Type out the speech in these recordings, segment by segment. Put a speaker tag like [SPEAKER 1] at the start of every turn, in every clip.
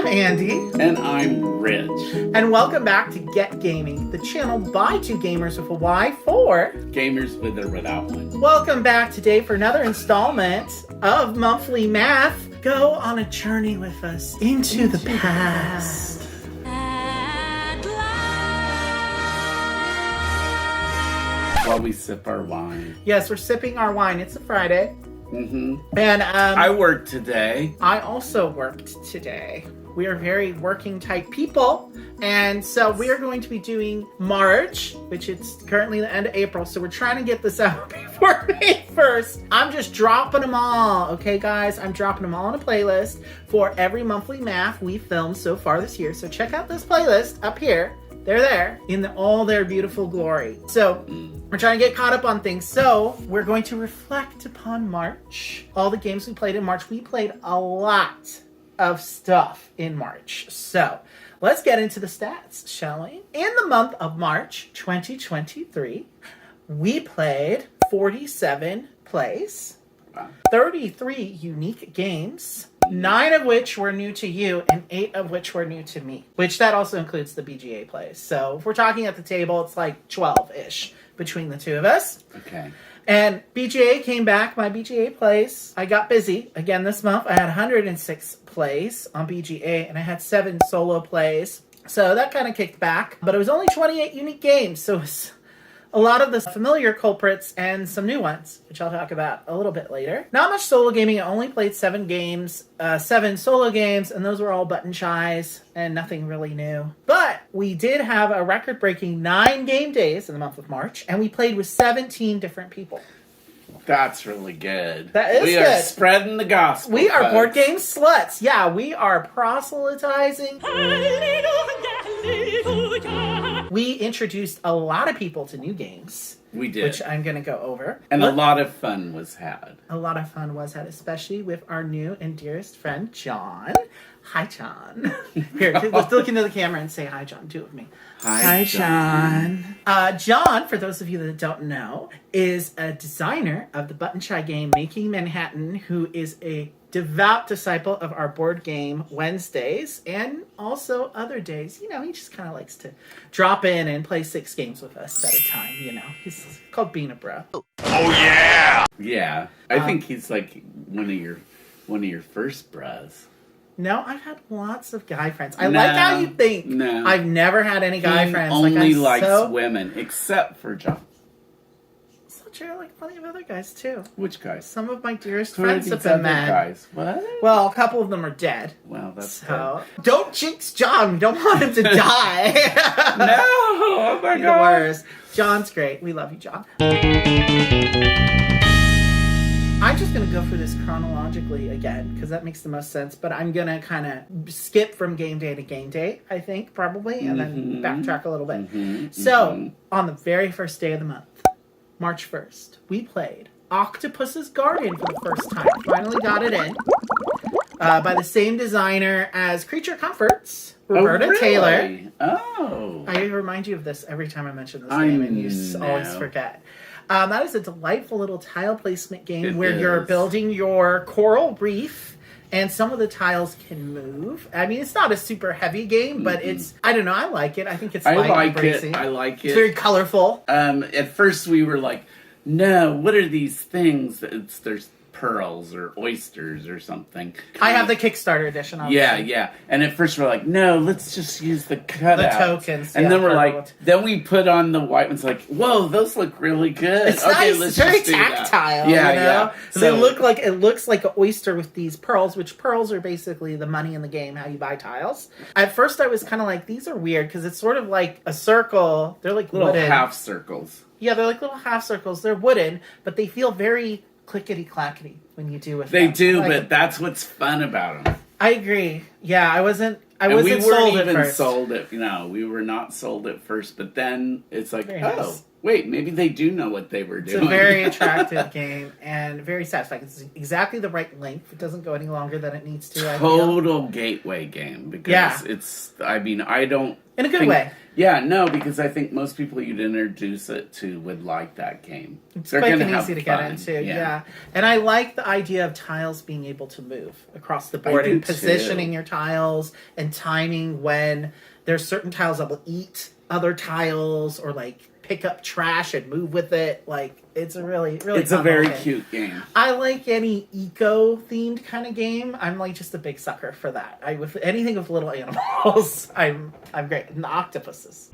[SPEAKER 1] I'm Andy.
[SPEAKER 2] And I'm Rich.
[SPEAKER 1] And welcome back to Get Gaming, the channel by two gamers with a Y for
[SPEAKER 2] gamers with or without one.
[SPEAKER 1] Welcome back today for another installment of Monthly Math. Go on a journey with us into the past.
[SPEAKER 2] While we sip our wine.
[SPEAKER 1] Yes, we're sipping our wine. It's a Friday.
[SPEAKER 2] Mm-hmm.
[SPEAKER 1] And
[SPEAKER 2] I worked today.
[SPEAKER 1] I also worked today. We are very working type people. And so we are going to be doing March, which it's currently the end of April. So we're trying to get this out before May 1st. I'm just dropping them all. Okay, guys, I'm dropping them all in a playlist for every monthly math we filmed so far this year. So check out this playlist up here. They're there in all their beautiful glory. So we're trying to get caught up on things. So we're going to reflect upon March. All the games we played in March. We played a lot of stuff in March. So let's get into the stats, shall we? In the month of March 2023, we played 47 plays, 33 unique games, 9 of which were new to you, and 8 of which were new to me. Which that also includes the BGA plays. So if we're talking at the table, it's like 12-ish between the two of us.
[SPEAKER 2] Okay.
[SPEAKER 1] And BGA came back, my BGA plays. I got busy again this month. I had 106 plays on BGA, and I had 7 solo plays. So that kind of kicked back. But it was only 28 unique games, so it was a lot of the familiar culprits and some new ones, which I'll talk about a little bit later. Not much solo gaming. I only played 7 games, 7 solo games, and those were all button shies and nothing really new. But we did have a record-breaking 9 game days in the month of March, and we played with 17 different people.
[SPEAKER 2] That's really good.
[SPEAKER 1] That is good.
[SPEAKER 2] We are spreading the gospel.
[SPEAKER 1] We are
[SPEAKER 2] folks.
[SPEAKER 1] board game sluts. Yeah, we are proselytizing. We introduced a lot of people to new games.
[SPEAKER 2] We did.
[SPEAKER 1] Which I'm going to go over.
[SPEAKER 2] And a lot of fun was had.
[SPEAKER 1] A lot of fun was had, especially with our new and dearest friend, John. Hi, John. Here, let's look into the camera and say hi, John. Do it with me.
[SPEAKER 2] Hi,
[SPEAKER 1] John. John, for those of you that don't know, is a designer of the button shy game Making Manhattan, who is a devout disciple of our board game Wednesdays and also other days. You know, he just kind of likes to drop in and play 6 games with us at a time, you know. He's called being a bro.
[SPEAKER 2] Oh, yeah! Yeah. I think he's like one of your first bros.
[SPEAKER 1] No, I've had lots of guy friends. I like how you think.
[SPEAKER 2] No.
[SPEAKER 1] I've never had any guy friends.
[SPEAKER 2] Only likes women, except for John.
[SPEAKER 1] So true. I like plenty of other guys, too.
[SPEAKER 2] Which guys?
[SPEAKER 1] Some of my dearest
[SPEAKER 2] Who are
[SPEAKER 1] friends
[SPEAKER 2] these
[SPEAKER 1] have been
[SPEAKER 2] other
[SPEAKER 1] mad.
[SPEAKER 2] guys? What?
[SPEAKER 1] Well, a couple of them are dead.
[SPEAKER 2] Well, that's
[SPEAKER 1] so. Don't jinx John. We don't want him to die.
[SPEAKER 2] No! Oh my God.
[SPEAKER 1] The worst. John's great. We love you, John. I'm just going to go through this chronologically again, because that makes the most sense. But I'm going to kind of skip from game day to game day, I think, probably, and then backtrack a little bit. So, on the very first day of the month, March 1st, we played Octopus's Garden for the first time. Finally got it in. By the same designer as Creature Comforts, Roberta Taylor.
[SPEAKER 2] Oh.
[SPEAKER 1] I remind you of this every time I mention this game, and you always forget. That is a delightful little tile placement game where you're building your coral reef, and some of the tiles can move. I mean, it's not a super heavy game, but it's, I don't know, I like it. I think it's light and breezy.
[SPEAKER 2] I like it.
[SPEAKER 1] It's very colorful.
[SPEAKER 2] At first we were like, no, what are these things? There's pearls or oysters or something.
[SPEAKER 1] I have the Kickstarter edition, obviously.
[SPEAKER 2] Yeah. And at first we're like, no, let's just use the cutouts.
[SPEAKER 1] The tokens.
[SPEAKER 2] And then we're like, then we put on the white ones, like, whoa, those look really good.
[SPEAKER 1] It's nice. It's very tactile.
[SPEAKER 2] Yeah,
[SPEAKER 1] you know?
[SPEAKER 2] yeah.
[SPEAKER 1] So it looks like an oyster with these pearls, which pearls are basically the money in the game, how you buy tiles. At first I was kind of like, these are weird, because it's sort of like a circle. They're like
[SPEAKER 2] little
[SPEAKER 1] wooden.
[SPEAKER 2] half circles.
[SPEAKER 1] Yeah, they're like little half circles. They're wooden, but they feel very clickety-clackety when you do with them.
[SPEAKER 2] They do, but that's what's fun about them.
[SPEAKER 1] I agree. Yeah, I wasn't sold at first.
[SPEAKER 2] We were not sold at first, but then it's like,
[SPEAKER 1] Very nice.
[SPEAKER 2] wait, maybe they do know what they were doing.
[SPEAKER 1] It's a very attractive game and very satisfying. It's exactly the right length. It doesn't go any longer than it needs to.
[SPEAKER 2] Total gateway game because it's. I mean, I don't.
[SPEAKER 1] In a good way.
[SPEAKER 2] Yeah, no, because I think most people you'd introduce it to would like that game.
[SPEAKER 1] It's
[SPEAKER 2] They're
[SPEAKER 1] quick
[SPEAKER 2] gonna
[SPEAKER 1] and
[SPEAKER 2] have
[SPEAKER 1] easy to
[SPEAKER 2] fun.
[SPEAKER 1] get into, yeah. And I like the idea of tiles being able to move across the board
[SPEAKER 2] I do
[SPEAKER 1] and positioning
[SPEAKER 2] too.
[SPEAKER 1] your tiles and timing when there's certain tiles that will eat other tiles or like pick up trash and move with it. Like it's a really
[SPEAKER 2] It's a
[SPEAKER 1] fun
[SPEAKER 2] very
[SPEAKER 1] little game.
[SPEAKER 2] cute game.
[SPEAKER 1] I like any eco-themed kind of game. I'm like just a big sucker for that. With anything with little animals, I'm great. And the octopuses.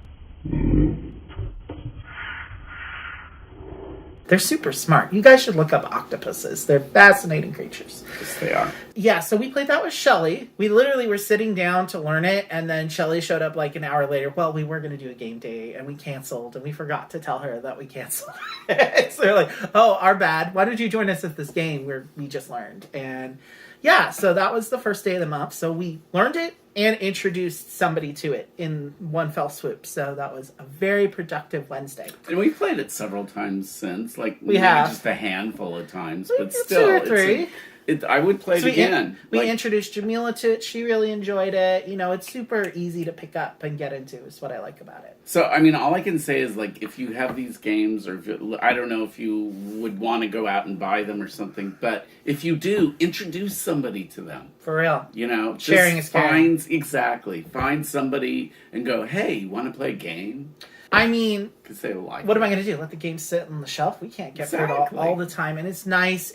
[SPEAKER 1] They're super smart. You guys should look up octopuses. They're fascinating creatures.
[SPEAKER 2] Yes, they are.
[SPEAKER 1] Yeah, so we played that with Shelly. We literally were sitting down to learn it, and then Shelly showed up like an hour later. Well, we were going to do a game day, and we canceled, and we forgot to tell her that we canceled. So they're like, oh, our bad. Why did you join us at this game where we just learned? And yeah, so that was the first day of the month. So we learned it and introduced somebody to it in one fell swoop. So that was a very productive Wednesday.
[SPEAKER 2] And we've played it several times since. Like,
[SPEAKER 1] We
[SPEAKER 2] maybe
[SPEAKER 1] have.
[SPEAKER 2] just a handful of times.
[SPEAKER 1] Like
[SPEAKER 2] But still,
[SPEAKER 1] 2 or 3.
[SPEAKER 2] I would play it again.
[SPEAKER 1] We introduced Jamila to it. She really enjoyed it. You know, it's super easy to pick up and get into is what I like about it.
[SPEAKER 2] So, I mean, all I can say is, like, if you have these games, or I don't know if you would want to go out and buy them or something, but if you do, introduce somebody to them.
[SPEAKER 1] For real.
[SPEAKER 2] You know,
[SPEAKER 1] Sharing is caring.
[SPEAKER 2] Exactly. Find somebody and go, hey, you want to play a game?
[SPEAKER 1] I mean,
[SPEAKER 2] Because they like
[SPEAKER 1] what
[SPEAKER 2] it.
[SPEAKER 1] am I going to do? Let the game sit on the shelf? We can't get through it
[SPEAKER 2] Exactly.
[SPEAKER 1] all the time. And it's nice.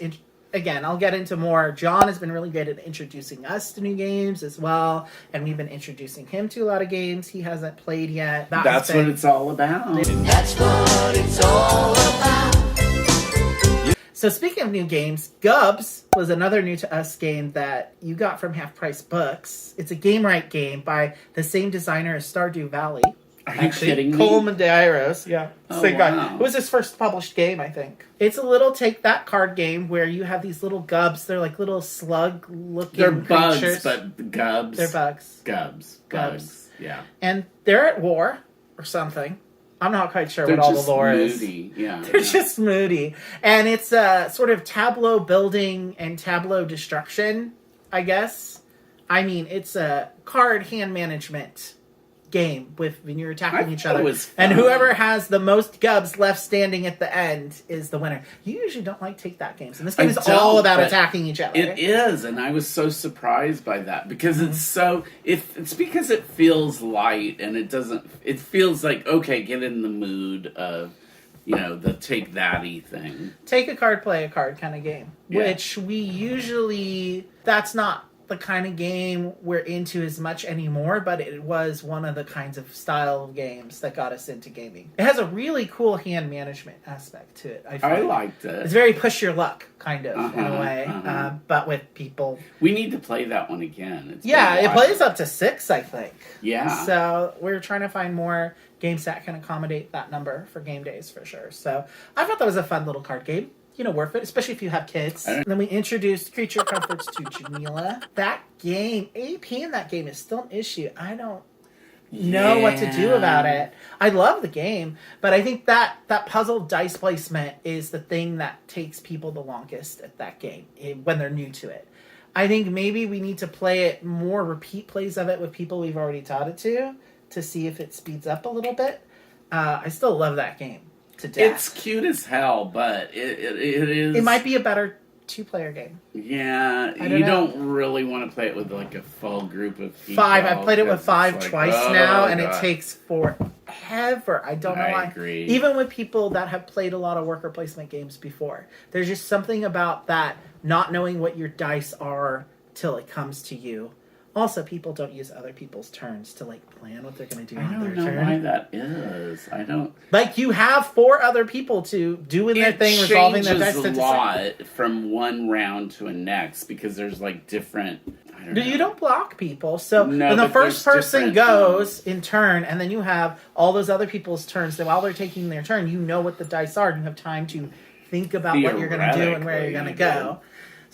[SPEAKER 1] Again, I'll get into more. John has been really great at introducing us to new games as well. And we've been introducing him to a lot of games he hasn't played yet.
[SPEAKER 2] That's what it's all about.
[SPEAKER 3] That's what it's all about.
[SPEAKER 1] So speaking of new games, Gubs was another new to us game that you got from Half Price Books. It's a game right game by the same designer as Stardew Valley.
[SPEAKER 2] Are you kidding me?
[SPEAKER 1] Cole Medeiros, yeah.
[SPEAKER 2] Oh,
[SPEAKER 1] Same guy.
[SPEAKER 2] wow.
[SPEAKER 1] It was his first published game, I think. It's a little take-that card game where you have these little gubs. They're like little slug-looking
[SPEAKER 2] They're bugs,
[SPEAKER 1] creatures.
[SPEAKER 2] but gubs.
[SPEAKER 1] They're bugs.
[SPEAKER 2] Gubs.
[SPEAKER 1] Gubs.
[SPEAKER 2] Bugs. Yeah.
[SPEAKER 1] And they're at war or something. I'm not quite sure
[SPEAKER 2] They're
[SPEAKER 1] what all
[SPEAKER 2] just
[SPEAKER 1] the lore
[SPEAKER 2] moody.
[SPEAKER 1] is.
[SPEAKER 2] Yeah.
[SPEAKER 1] They're just moody. And it's a sort of tableau building and tableau destruction, I guess. I mean, it's a card hand management game when you're attacking each other.
[SPEAKER 2] It was
[SPEAKER 1] And
[SPEAKER 2] fun.
[SPEAKER 1] whoever has the most gubs left standing at the end is the winner. You usually don't like take-that games. And this game
[SPEAKER 2] I
[SPEAKER 1] is
[SPEAKER 2] don't,
[SPEAKER 1] all about
[SPEAKER 2] but
[SPEAKER 1] attacking each other.
[SPEAKER 2] It is, and I was so surprised by that because
[SPEAKER 1] Mm-hmm.
[SPEAKER 2] it's so. It's because it feels light and it doesn't. It feels like okay, get in the mood of, you know, the take that-y thing.
[SPEAKER 1] Take a card, play a card kind of game.
[SPEAKER 2] Yeah.
[SPEAKER 1] Which we usually... That's not the kind of game we're into as much anymore, but it was one of the kinds of style of games that got us into gaming. It has a really cool hand management aspect to it.
[SPEAKER 2] I
[SPEAKER 1] find.
[SPEAKER 2] liked
[SPEAKER 1] It's
[SPEAKER 2] it.
[SPEAKER 1] very push your luck, kind of, in a
[SPEAKER 2] Uh-huh,
[SPEAKER 1] way,
[SPEAKER 2] uh-huh.
[SPEAKER 1] but with people.
[SPEAKER 2] We need to play that one again. It's
[SPEAKER 1] Yeah,
[SPEAKER 2] been a
[SPEAKER 1] it
[SPEAKER 2] while.
[SPEAKER 1] plays up to 6, I think.
[SPEAKER 2] Yeah.
[SPEAKER 1] So we're trying to find more games that can accommodate that number for game days, for sure. So I thought that was a fun little card game. You know, worth it, especially if you have kids. And then we introduced Creature Comforts to Jamila. That game, AP in that game is still an issue. I don't know what to do about it. I love the game, but I think that puzzle dice placement is the thing that takes people the longest at that game when they're new to it. I think maybe we need to play it more repeat plays of it with people we've already taught it to see if it speeds up a little bit. I still love that game to death.
[SPEAKER 2] It's cute as hell, but it is.
[SPEAKER 1] It might be a better 2-player game.
[SPEAKER 2] Yeah,
[SPEAKER 1] don't
[SPEAKER 2] you
[SPEAKER 1] know.
[SPEAKER 2] don't really want to play it with like a full group of people.
[SPEAKER 1] 5. I've played it with 5
[SPEAKER 2] It's like,
[SPEAKER 1] twice
[SPEAKER 2] oh,
[SPEAKER 1] now, and
[SPEAKER 2] God.
[SPEAKER 1] it takes forever. I don't know
[SPEAKER 2] I
[SPEAKER 1] why.
[SPEAKER 2] agree.
[SPEAKER 1] Even with people that have played a lot of worker placement games before, there's just something about that not knowing what your dice are till it comes to you. Also, people don't use other people's turns to like plan what they're going to do
[SPEAKER 2] I
[SPEAKER 1] on
[SPEAKER 2] don't
[SPEAKER 1] their
[SPEAKER 2] know
[SPEAKER 1] turn.
[SPEAKER 2] why that is. I don't.
[SPEAKER 1] Like you have 4 other people to doing their thing, resolving their dice.
[SPEAKER 2] It changes a lot from one round to a next because there's like different. I don't know.
[SPEAKER 1] You don't block people. So
[SPEAKER 2] No,
[SPEAKER 1] when the
[SPEAKER 2] but
[SPEAKER 1] first
[SPEAKER 2] there's
[SPEAKER 1] person
[SPEAKER 2] different,
[SPEAKER 1] goes in turn, and then you have all those other people's turns, that while they're taking their turn, you know what the dice are, and you have time to think about what you're going to do and where you're going to go.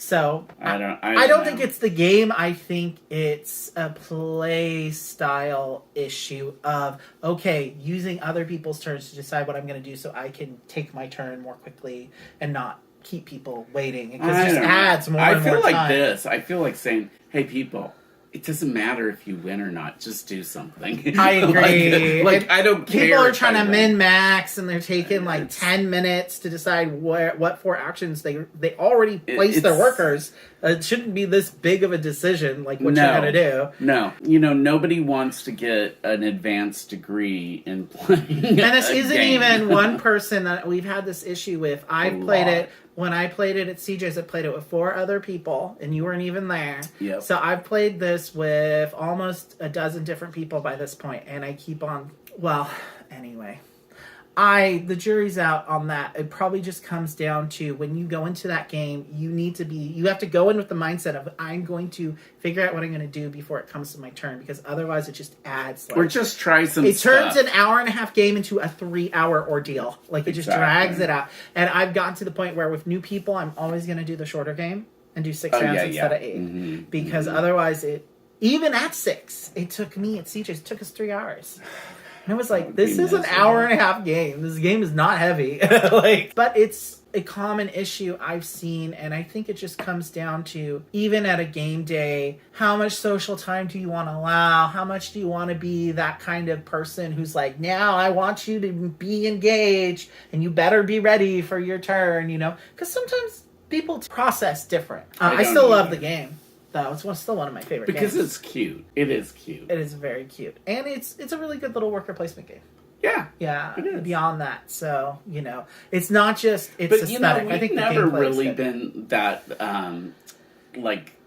[SPEAKER 1] So
[SPEAKER 2] I don't
[SPEAKER 1] think
[SPEAKER 2] know.
[SPEAKER 1] it's the game. I think it's a play style issue of, okay, using other people's turns to decide what I'm going to do so I can take my turn more quickly and not keep people waiting. Because it just adds more and more time.
[SPEAKER 2] I feel like saying, hey, people, it doesn't matter if you win or not. Just do something.
[SPEAKER 1] I agree.
[SPEAKER 2] like I don't care.
[SPEAKER 1] People are trying to min-max, and they're taking like 10 minutes to decide what 4 actions they already placed their workers. It shouldn't be this big of a decision, like what you're going to do.
[SPEAKER 2] No. Nobody wants to get an advanced degree in playing
[SPEAKER 1] And this isn't
[SPEAKER 2] game.
[SPEAKER 1] even one person that we've had this issue with. I've played it. When I played it at CJ's, I played it with 4 other people, and you weren't even there.
[SPEAKER 2] Yep.
[SPEAKER 1] So I've played this with almost a dozen different people by this point, and I keep on... Well, anyway. The jury's out on that. It probably just comes down to when you go into that game, you have to go in with the mindset of, I'm going to figure out what I'm going to do before it comes to my turn, because otherwise it just adds.
[SPEAKER 2] Or just try some
[SPEAKER 1] It
[SPEAKER 2] stuff.
[SPEAKER 1] turns an hour-and-a-half game into a 3-hour ordeal. Like, it just drags it out. And I've gotten to the point where with new people, I'm always going to do the shorter game and do 6 rounds instead of 8. Because otherwise even at 6, it took me at CJ's, it took us 3 hours. And I was like, this is an hour-and-a-half game. This game is not heavy. But it's a common issue I've seen, and I think it just comes down to, even at a game day, how much social time do you want to allow? How much do you want to be that kind of person who's like, now I want you to be engaged, and you better be ready for your turn, Because sometimes people process different. I still love the game. Though it's still one of my favorite games.
[SPEAKER 2] Because it's cute. It is cute.
[SPEAKER 1] It is very cute. And it's a really good little worker placement game.
[SPEAKER 2] Yeah.
[SPEAKER 1] Yeah.
[SPEAKER 2] It is.
[SPEAKER 1] Beyond that. So, it's not just, it's
[SPEAKER 2] but,
[SPEAKER 1] aesthetic.
[SPEAKER 2] We've
[SPEAKER 1] I think
[SPEAKER 2] never really been that,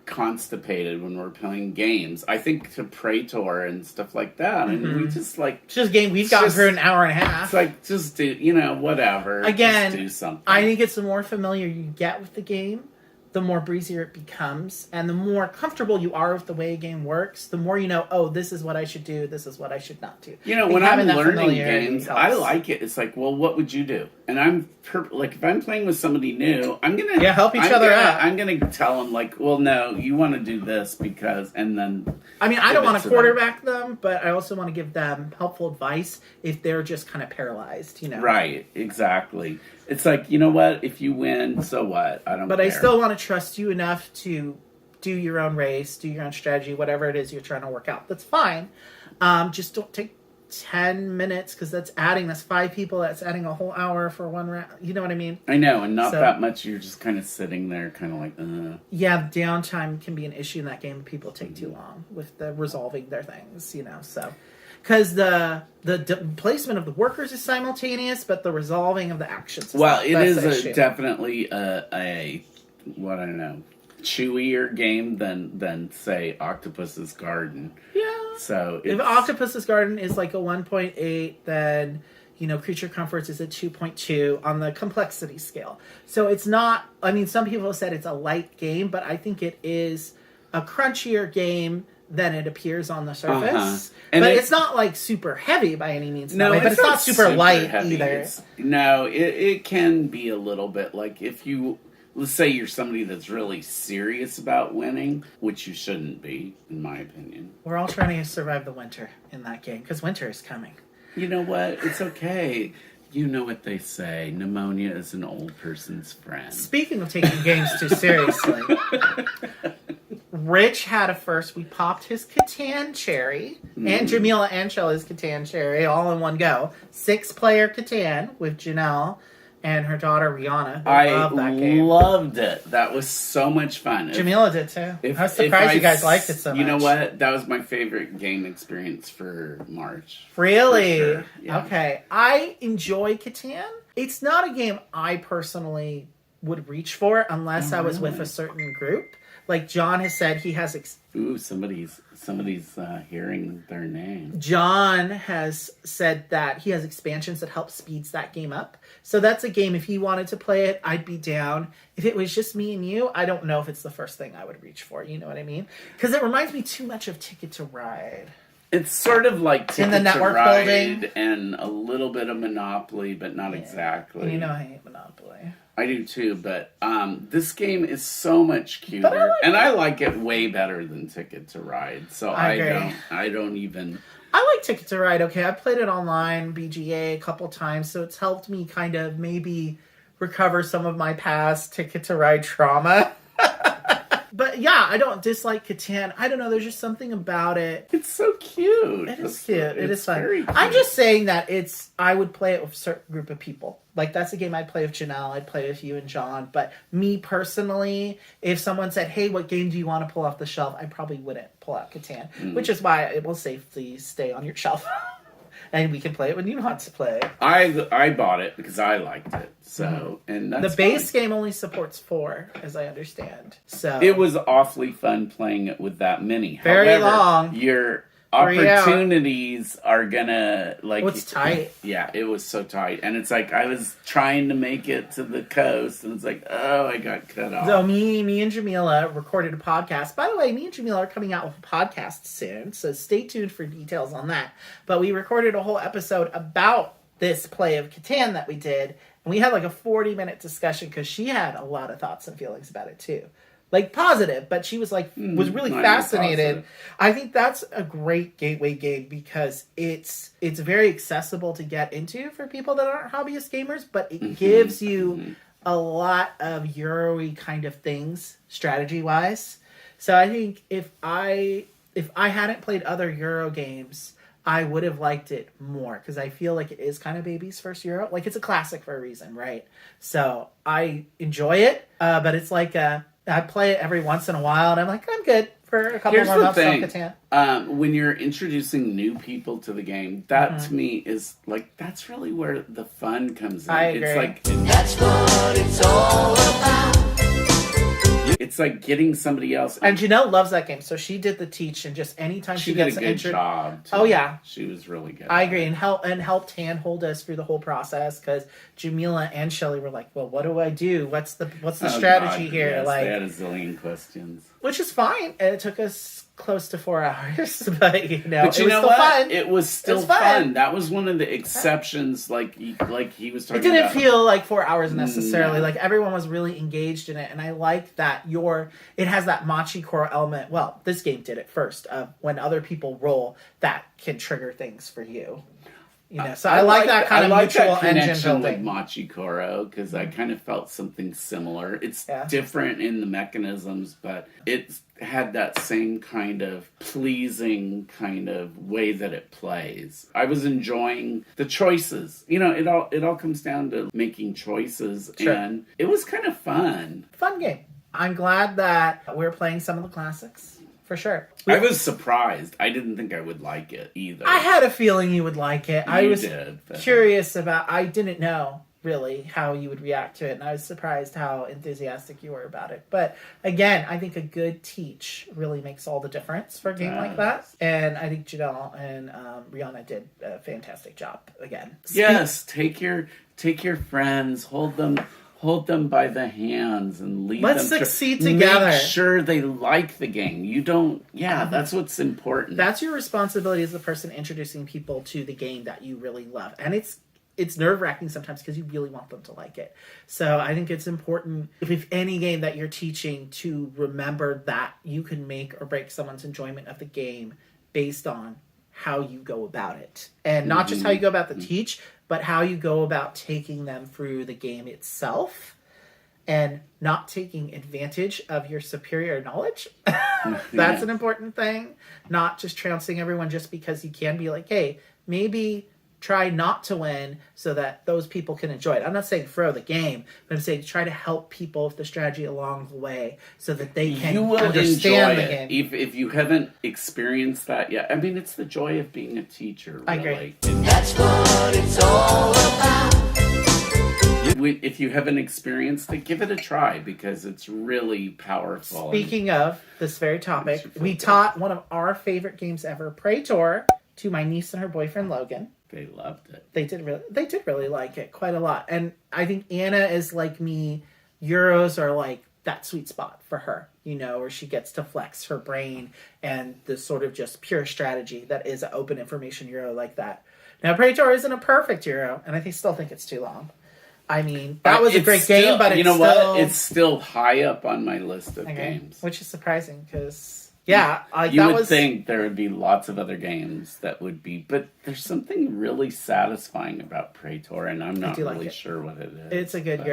[SPEAKER 2] constipated when we're playing games. I think to Praetor and stuff like that. And we just
[SPEAKER 1] It's just a game we've gotten through an hour and a half.
[SPEAKER 2] It's like, just do, whatever.
[SPEAKER 1] Again,
[SPEAKER 2] just do something.
[SPEAKER 1] I think it's the more familiar you get with the game, the more breezier it becomes, and the more comfortable you are with the way a game works, the more you know, oh, this is what I should do, this is what I should not do.
[SPEAKER 2] When I'm learning games, I like it. It's like, well, what would you do? And I'm if I'm playing with somebody new, I'm gonna
[SPEAKER 1] help each other out.
[SPEAKER 2] I'm gonna tell them like, well, no, you want to do this because, and then.
[SPEAKER 1] I mean, I don't want to quarterback them, but I also want to give them helpful advice if they're just kind of paralyzed,
[SPEAKER 2] Right, exactly. It's like, you know what? If you win, so what? I don't.
[SPEAKER 1] But
[SPEAKER 2] care.
[SPEAKER 1] I still want to trust you enough to do your own race, do your own strategy, whatever it is you're trying to work out. That's fine. Just don't take 10 minutes, because that's 5 people, that's adding a whole hour for one round. You know what I mean?
[SPEAKER 2] I know, and not that much. You're just kind of sitting there, kind of like,
[SPEAKER 1] Yeah, downtime can be an issue in that game. People take too long with resolving their things, so. Because the placement of the workers is simultaneous, but the resolving of the actions is
[SPEAKER 2] definitely a what I don't know, chewier game than say Octopus's Garden. Yeah. So if
[SPEAKER 1] Octopus's Garden is like a 1.8, then Creature Comforts is a 2.2 on the complexity scale. So it's not. I mean, some people have said it's a light game, but I think it is a crunchier game than it appears on the surface. But it's not like super heavy by any means.
[SPEAKER 2] No,
[SPEAKER 1] but it's not super light
[SPEAKER 2] heavy
[SPEAKER 1] either.
[SPEAKER 2] It can be a little bit like if you, let's say you're somebody that's really serious about winning, which you shouldn't be, in my opinion.
[SPEAKER 1] We're all trying to survive the winter in that game, because winter is coming.
[SPEAKER 2] You know what? It's okay. You know what they say, pneumonia is an old person's friend.
[SPEAKER 1] Speaking of taking games too seriously, Rich had a first. We popped his Catan cherry, and Jamila and Shelley's Catan cherry all in one go. 6-player Catan with Janelle and her daughter Rihanna.
[SPEAKER 2] I
[SPEAKER 1] loved that game.
[SPEAKER 2] Loved it. That was so much fun.
[SPEAKER 1] Jamila did too. I was surprised you guys liked it so much.
[SPEAKER 2] You know what? That was my favorite game experience for March.
[SPEAKER 1] Really?
[SPEAKER 2] For sure. Yeah.
[SPEAKER 1] Okay. I enjoy Catan. It's not a game I personally would reach for unless I was with a certain group. Like John has said, he has...
[SPEAKER 2] Ooh, somebody's hearing their name.
[SPEAKER 1] John has said that he has expansions that help speeds that game up. So that's a game, if he wanted to play it, I'd be down. If it was just me and you, I don't know if it's the first thing I would reach for. You know what I mean? Because it reminds me too much of Ticket to Ride.
[SPEAKER 2] It's sort of like Ticket
[SPEAKER 1] in the network
[SPEAKER 2] to Ride
[SPEAKER 1] building
[SPEAKER 2] and a little bit of Monopoly, but not exactly.
[SPEAKER 1] And I hate Monopoly.
[SPEAKER 2] I do too, but this game is so much cuter,
[SPEAKER 1] But
[SPEAKER 2] I like it way better than Ticket to Ride. So
[SPEAKER 1] I agree.
[SPEAKER 2] I don't even.
[SPEAKER 1] I like Ticket to Ride. Okay, I played it online, BGA, a couple times, so it's helped me kind of maybe recover some of my past Ticket to Ride trauma. But yeah, I don't dislike Catan. I don't know. There's just something about it.
[SPEAKER 2] It's so cute.
[SPEAKER 1] It is cute. It is fun.
[SPEAKER 2] Very cute.
[SPEAKER 1] I'm just saying that I would play it with a certain group of people. Like, that's a game I'd play with Janelle. I'd play with you and John. But me personally, if someone said, hey, what game do you want to pull off the shelf? I probably wouldn't pull out Catan, which is why it will safely stay on your shelf. And we can play it when you want to play.
[SPEAKER 2] I bought it because I liked it. So, and that's
[SPEAKER 1] the base game only supports 4, as I understand. So
[SPEAKER 2] it was awfully fun playing it with that many.
[SPEAKER 1] Very
[SPEAKER 2] However,
[SPEAKER 1] long.
[SPEAKER 2] Your opportunities are gonna like.
[SPEAKER 1] It's tight.
[SPEAKER 2] Yeah, it was so tight, and it's like I was trying to make it to the coast, and it's like, oh, I got cut off.
[SPEAKER 1] So me and Jamila recorded a podcast. By the way, me and Jamila are coming out with a podcast soon, so stay tuned for details on that. But we recorded a whole episode about this play of Catan that we did, and we had like a 40-minute discussion because she had a lot of thoughts and feelings about it too. Like positive, but she was like was really fascinated. I think that's a great gateway game because it's very accessible to get into for people that aren't hobbyist gamers, but it gives you a lot of Euro-y kind of things strategy wise. So I think if I hadn't played other Euro games, I would have liked it more because I feel like it is kind of baby's first Euro. Like, it's a classic for a reason, right? So I enjoy it, but it's like I play it every once in a while, and I'm like, I'm good for a couple more months on Catan.
[SPEAKER 2] When you're introducing new people to the game, that to me is like, that's really where the fun comes in.
[SPEAKER 1] I agree.
[SPEAKER 2] It's like
[SPEAKER 3] That's what it's all about.
[SPEAKER 2] it's like getting somebody else.
[SPEAKER 1] And Janelle loves that game, so she did the teach, and just anytime she
[SPEAKER 2] did
[SPEAKER 1] gets
[SPEAKER 2] a good job. Too.
[SPEAKER 1] Oh yeah,
[SPEAKER 2] she was really good.
[SPEAKER 1] I agree, and helped handhold us through the whole process because Jamila and Shelly were like, "Well, what do I do? What's the strategy here?"
[SPEAKER 2] Yes,
[SPEAKER 1] like,
[SPEAKER 2] they had a zillion questions,
[SPEAKER 1] which is fine. It took us close to 4 hours, but it was
[SPEAKER 2] still
[SPEAKER 1] what?
[SPEAKER 2] Fun. It was still fun. That was one of the exceptions. Like he was talking.
[SPEAKER 1] It didn't
[SPEAKER 2] about.
[SPEAKER 1] Feel like 4 hours necessarily.
[SPEAKER 2] No.
[SPEAKER 1] Like, everyone was really engaged in it, and I like that it has that machi core element. Well, this game did it first. When other people roll, that can trigger things for you. So I like that kind of mutual engine building.
[SPEAKER 2] With Machi Koro because I kind of felt something similar. It's different in the mechanisms, but it had that same kind of pleasing kind of way that it plays. I was enjoying the choices. It all comes down to making choices, and it was kind of fun.
[SPEAKER 1] Fun game. I'm glad that we're playing some of the classics. For sure.
[SPEAKER 2] I was surprised. I didn't think I would like it either.
[SPEAKER 1] I had a feeling you would like it. I was
[SPEAKER 2] but
[SPEAKER 1] curious about... I didn't know, really, how you would react to it, and I was surprised how enthusiastic you were about it. But, again, I think a good teach really makes all the difference for a game like that. And I think Janelle and Rihanna did a fantastic job, again.
[SPEAKER 2] Yes, take your friends, hold them by the hands and lead
[SPEAKER 1] Let's
[SPEAKER 2] them
[SPEAKER 1] succeed together.
[SPEAKER 2] Make sure they like the game. You don't... Yeah, that's what's important.
[SPEAKER 1] That's your responsibility as the person introducing people to the game that you really love. And it's nerve-wracking sometimes because you really want them to like it. So I think it's important, if any game that you're teaching, to remember that you can make or break someone's enjoyment of the game based on how you go about it. And not just how you go about the teach, but how you go about taking them through the game itself and not taking advantage of your superior knowledge. That's an important thing. Not just trouncing everyone just because you can. Be like, hey, maybe try not to win so that those people can enjoy it. I'm not saying throw the game, but I'm saying try to help people with the strategy along the way so that they can understand the game.
[SPEAKER 2] If you haven't experienced that yet. I mean, it's the joy of being a teacher. Really.
[SPEAKER 1] I agree.
[SPEAKER 3] That's what it's all about.
[SPEAKER 2] If you haven't experienced it, give it a try because it's really powerful.
[SPEAKER 1] Speaking of this very topic, we taught one of our favorite games ever, Praetor, to my niece and her boyfriend Logan.
[SPEAKER 2] They loved it.
[SPEAKER 1] They did really like it quite a lot. And I think Anna is like me. Euros are like that sweet spot for her, where she gets to flex her brain and the sort of just pure strategy that is an open information Euro like that. Now, Praetor isn't a perfect Euro, and I still think it's too long. I mean, that was a great game, but it's
[SPEAKER 2] what? It's still high up on my list of games.
[SPEAKER 1] Which is surprising, because...
[SPEAKER 2] you would think there would be lots of other games that would be, but there's something really satisfying about Praetor, and I'm not really sure what it is.
[SPEAKER 1] It's a good,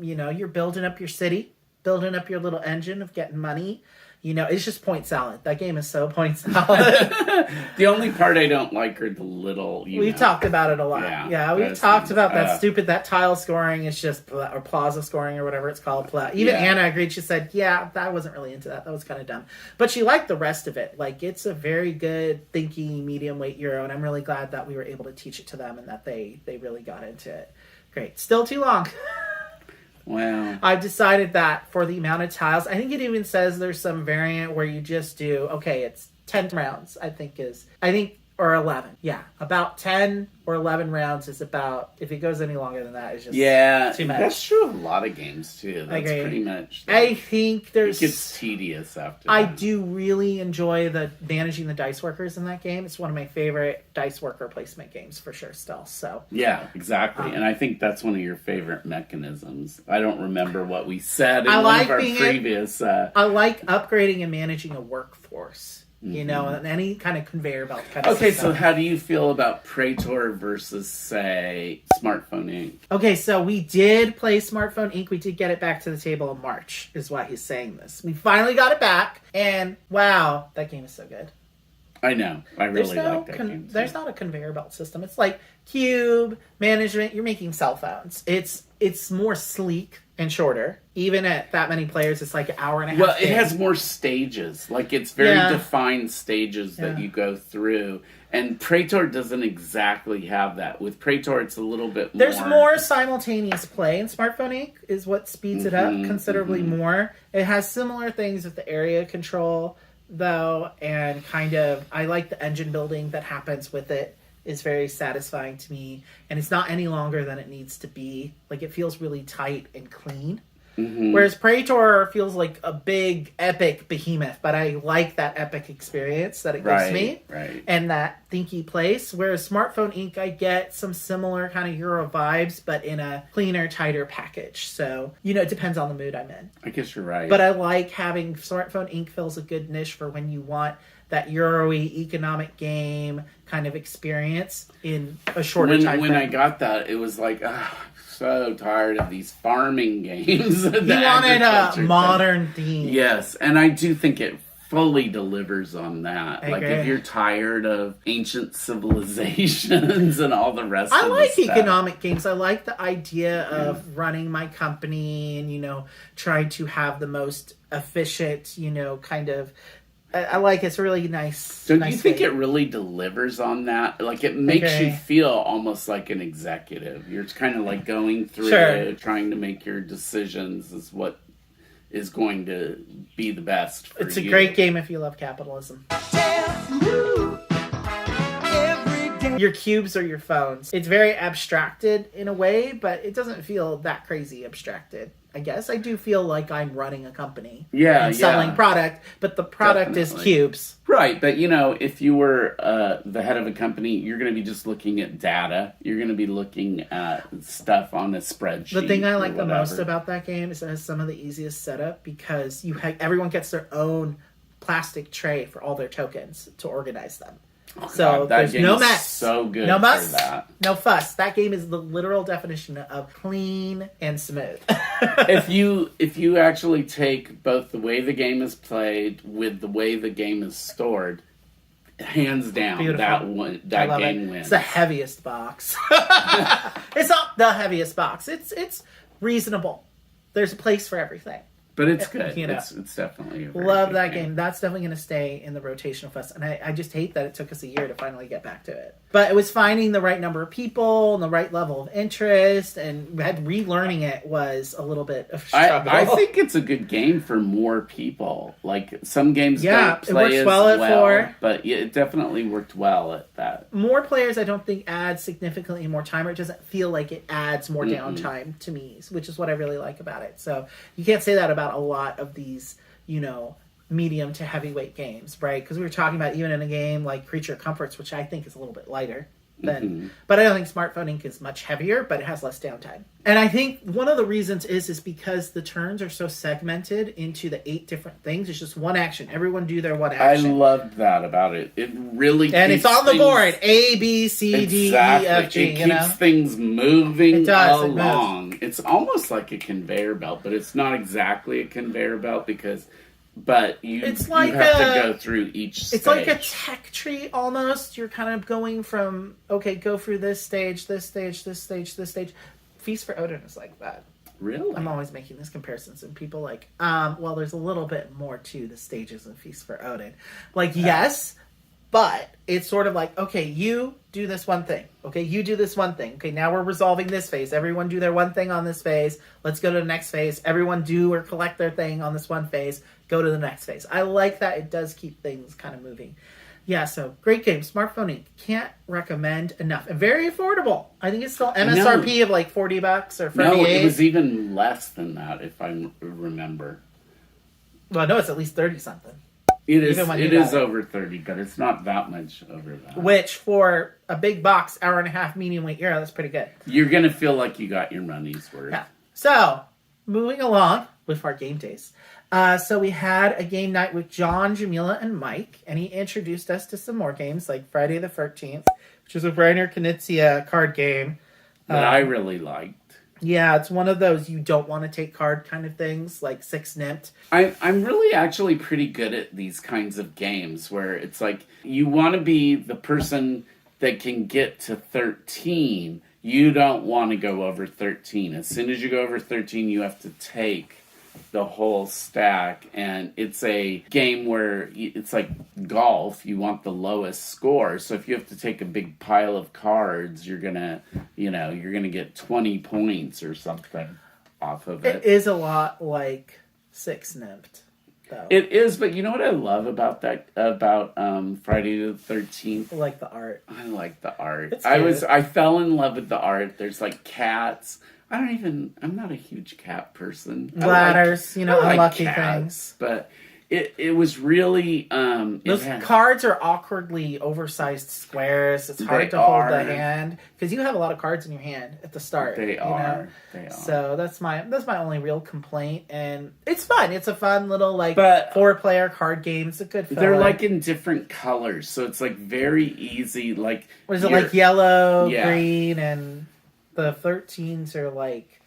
[SPEAKER 1] you're building up your city, building up your little engine of getting money. It's just point salad. That game is so point salad.
[SPEAKER 2] The only part I don't like are the little,
[SPEAKER 1] We've talked about it a lot. Yeah, we've talked about that tile scoring is just, or plaza scoring or whatever it's called. Even Anna agreed. She said, I wasn't really into that. That was kind of dumb. But she liked the rest of it. Like, it's a very good thinking medium weight Euro, and I'm really glad that we were able to teach it to them and that they really got into it. Great. Still too long.
[SPEAKER 2] Wow.
[SPEAKER 1] I've decided that for the amount of tiles, I think it even says there's some variant where you just do, it's 10 rounds, or 11. Yeah, about 10 or 11 rounds is about, if it goes any longer than that, it's just too much.
[SPEAKER 2] That's true of a lot of games, too. That's pretty much...
[SPEAKER 1] I think there's...
[SPEAKER 2] It gets tedious after
[SPEAKER 1] I
[SPEAKER 2] that.
[SPEAKER 1] do really enjoy managing the dice workers in that game. It's one of my favorite dice worker placement games, for sure, still. So
[SPEAKER 2] yeah, exactly. And I think that's one of your favorite mechanisms. I don't remember what we said in one of our previous...
[SPEAKER 1] I like upgrading and managing a workforce. And any kind of conveyor belt kind of system.
[SPEAKER 2] So how do you feel about Praetor versus, say, Smartphone Inc.?
[SPEAKER 1] Okay, so we did play Smartphone Inc. We did get it back to the table in March, is why he's saying this. We finally got it back, and wow, that game is so good.
[SPEAKER 2] I know. I really like that game.
[SPEAKER 1] There's not a conveyor belt system. It's like cube management. You're making cell phones. It's more sleek and shorter. Even at that many players, it's like an hour and a half.
[SPEAKER 2] Well, it has more stages. Like, it's very defined stages that you go through. And Praetor doesn't exactly have that. With Praetor, it's a little bit more...
[SPEAKER 1] There's more simultaneous play in Smartphone Inc. is what speeds it up considerably more. It has similar things with the area control, though, and I like the engine building that happens with it. Is very satisfying to me, and it's not any longer than it needs to be. Like, it feels really tight and clean. Whereas Praetor feels like a big, epic behemoth, but I like that epic experience that it gives me, and that thinky place. Whereas Smartphone Inc., I get some similar kind of Euro vibes, but in a cleaner, tighter package. So, it depends on the mood I'm in.
[SPEAKER 2] I guess you're right.
[SPEAKER 1] But I like having Smartphone Inc. fills a good niche for when you want that Euro-y economic game kind of experience in a shorter time frame.
[SPEAKER 2] When I got that, it was like, I'm so tired of these farming games.
[SPEAKER 1] You wanted a modern theme.
[SPEAKER 2] Yes, and I do think it fully delivers on that.
[SPEAKER 1] I
[SPEAKER 2] like,
[SPEAKER 1] agree.
[SPEAKER 2] if you're tired of ancient civilizations and all the rest of the stuff.
[SPEAKER 1] I like economic games. I like the idea of running my company and, trying to have the most efficient, kind of... I like it's really nice.
[SPEAKER 2] Don't you think it really delivers on that? Like, it makes you feel almost like an executive. You're kind of like going through it, trying to make your decisions is what is going to be the best for you.
[SPEAKER 1] It's a great game if you love capitalism. Your cubes are your phones. It's very abstracted in a way, but it doesn't feel that crazy abstracted. I guess I do feel like I'm running a company and selling product, but the product is cubes.
[SPEAKER 2] Right, but if you were the head of a company, you're going to be just looking at data. You're going to be looking at stuff on a spreadsheet.
[SPEAKER 1] The thing I like the most about that game is it has some of the easiest setup because everyone gets their own plastic tray for all their tokens to organize them.
[SPEAKER 2] Oh,
[SPEAKER 1] so
[SPEAKER 2] God,
[SPEAKER 1] there's no mess.
[SPEAKER 2] So good.
[SPEAKER 1] No muss.
[SPEAKER 2] For that.
[SPEAKER 1] No fuss. That game is the literal definition of clean and smooth.
[SPEAKER 2] if you actually take both the way the game is played with the way the game is stored, hands down, that game wins.
[SPEAKER 1] It's the heaviest box. It's not the heaviest box. It's reasonable. There's a place for everything.
[SPEAKER 2] But it's good. It's definitely a very
[SPEAKER 1] love
[SPEAKER 2] good
[SPEAKER 1] that game. That's definitely going to stay in the rotational fest. And I just hate that it took us a year to finally get back to it. But it was finding the right number of people and the right level of interest, and relearning it was a little bit of a struggle.
[SPEAKER 2] I think it's a good game for more people. Like, some games don't play
[SPEAKER 1] it works well at 4.
[SPEAKER 2] But it definitely worked well at that.
[SPEAKER 1] More players, I don't think, adds significantly more time, or it doesn't feel like it adds more downtime to me, which is what I really like about it. So you can't say that about a lot of these, medium to heavyweight games, right? Because we were talking about even in a game like Creature Comforts, which I think is a little bit lighter, But I don't think Smartphone Inc. is much heavier, but it has less downtime. And I think one of the reasons is because the turns are so segmented into the 8 different things. It's just one action. Everyone do their one action.
[SPEAKER 2] I loved that about it. It really
[SPEAKER 1] and
[SPEAKER 2] keeps
[SPEAKER 1] it's on the
[SPEAKER 2] things,
[SPEAKER 1] board. A, B, C, D, E, F, G.
[SPEAKER 2] It keeps things moving
[SPEAKER 1] It does, it
[SPEAKER 2] along. It's almost like a conveyor belt, but it's not exactly a conveyor belt but you have to go through each stage.
[SPEAKER 1] It's like a tech tree almost. You're kind of going from, okay, go through this stage, this stage, this stage, this stage. Feast for Odin is like that.
[SPEAKER 2] Really?
[SPEAKER 1] I'm always making these comparisons, and people like, well, there's a little bit more to the stages of Feast for Odin. Yes, but it's sort of like, okay, you do this one thing. Okay, you do this one thing. Okay, now we're resolving this phase. Everyone do their one thing on this phase. Let's go to the next phase. Everyone do or collect their thing on this one phase. Go to the next phase. I like that. It does keep things kind of moving. Yeah, so great game. Smartphone Inc. Can't recommend enough. And very affordable. I think it's still MSRP of like $40 or $48.
[SPEAKER 2] No, it was even less than that, if I remember.
[SPEAKER 1] Well, no, it's at least 30 something.
[SPEAKER 2] It is over 30, but it's not that much over that.
[SPEAKER 1] Which, for a big box, hour and a half, medium weight Euro, that's pretty good.
[SPEAKER 2] You're going to feel like you got your money's worth.
[SPEAKER 1] Yeah. So, moving along with our game days. So we had a game night with John, Jamila, and Mike, and he introduced us to some more games, like Friday the 13th, which is a Reiner Knizia card game.
[SPEAKER 2] That I really liked.
[SPEAKER 1] Yeah, it's one of those you don't want to take card kind of things, like Six Nipped.
[SPEAKER 2] I'm really actually pretty good at these kinds of games, where it's like, you want to be the person that can get to 13. You don't want to go over 13. As soon as you go over 13, you have to take the whole stack, and it's a game where it's like golf. You want the lowest score, so if you have to take a big pile of cards, you're gonna get 20 points or something off of it.
[SPEAKER 1] It is a lot like Six Nipped, though.
[SPEAKER 2] It is, but you know what I love about Friday the 13th?
[SPEAKER 1] I like the art.
[SPEAKER 2] I like the art.
[SPEAKER 1] It's good.
[SPEAKER 2] I fell in love with the art. There's like cats. I'm not a huge cat person.
[SPEAKER 1] Ladders, unlucky
[SPEAKER 2] cats,
[SPEAKER 1] things.
[SPEAKER 2] But it was really...
[SPEAKER 1] Those cards are awkwardly oversized squares. It's hard to hold the hand. Because you have a lot of cards in your hand at the start.
[SPEAKER 2] They are.
[SPEAKER 1] So that's my only real complaint. And it's fun. It's a fun little 4-player card game. It's a good fun.
[SPEAKER 2] They're like in different colors. So it's like very easy. Like,
[SPEAKER 1] what is it, like yellow, green, and... The 13s are like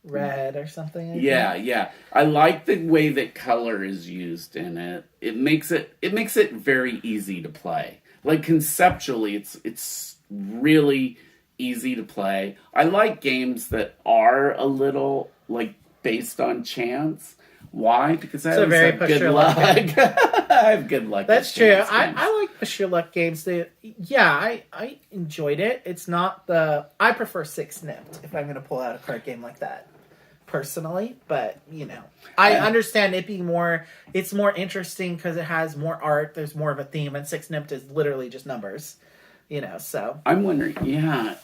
[SPEAKER 1] red or something. I
[SPEAKER 2] think. I like the way that color is used in it. It makes it very easy to play. Like conceptually, it's really easy to play. I like games that are a little like based on chance. Why? Because I always have good luck. I have good luck.
[SPEAKER 1] That's true. I like push your luck games. I enjoyed it. It's not I prefer Six Nipped if I'm going to pull out a card game like that, personally. But, I understand it being it's more interesting because it has more art. There's more of a theme. And Six Nipped is literally just numbers, so.
[SPEAKER 2] I'm wondering,
[SPEAKER 1] I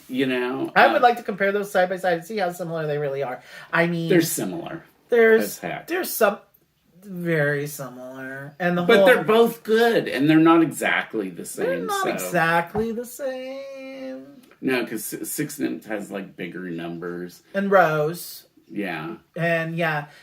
[SPEAKER 1] would like to compare those side by side and see how similar they really are. I mean.
[SPEAKER 2] They're similar.
[SPEAKER 1] There's some very similar,
[SPEAKER 2] but they're both good, and they're not exactly the same.
[SPEAKER 1] They're not exactly the same.
[SPEAKER 2] No, because Six Nipped has like bigger numbers
[SPEAKER 1] and rows.
[SPEAKER 2] Yeah,
[SPEAKER 1] and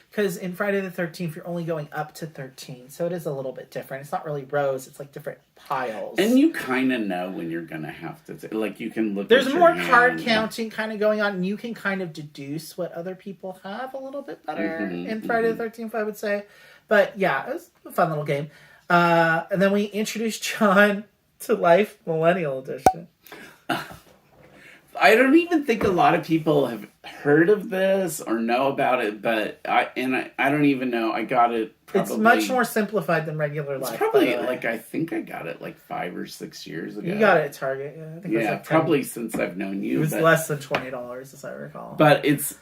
[SPEAKER 1] because in Friday the 13th you're only going up to 13, so it is a little bit different. It's not really rows; it's like different piles.
[SPEAKER 2] And you kind of know when you're gonna have to you can look.
[SPEAKER 1] There's more card counting kind of going on, and you can kind of deduce what other people have a little bit better in Friday the 13th, I would say. But it was a fun little game. And then we introduced John to Life Millennial Edition.
[SPEAKER 2] I don't even think a lot of people have heard of this or know about it, but I don't even know. I got it probably... It's
[SPEAKER 1] much more simplified than regular Life.
[SPEAKER 2] It's probably I think I got it 5 or 6 years ago.
[SPEAKER 1] You got it at Target, yeah. I think it was
[SPEAKER 2] probably since I've known you.
[SPEAKER 1] It was less than $20, as I recall.
[SPEAKER 2] But it's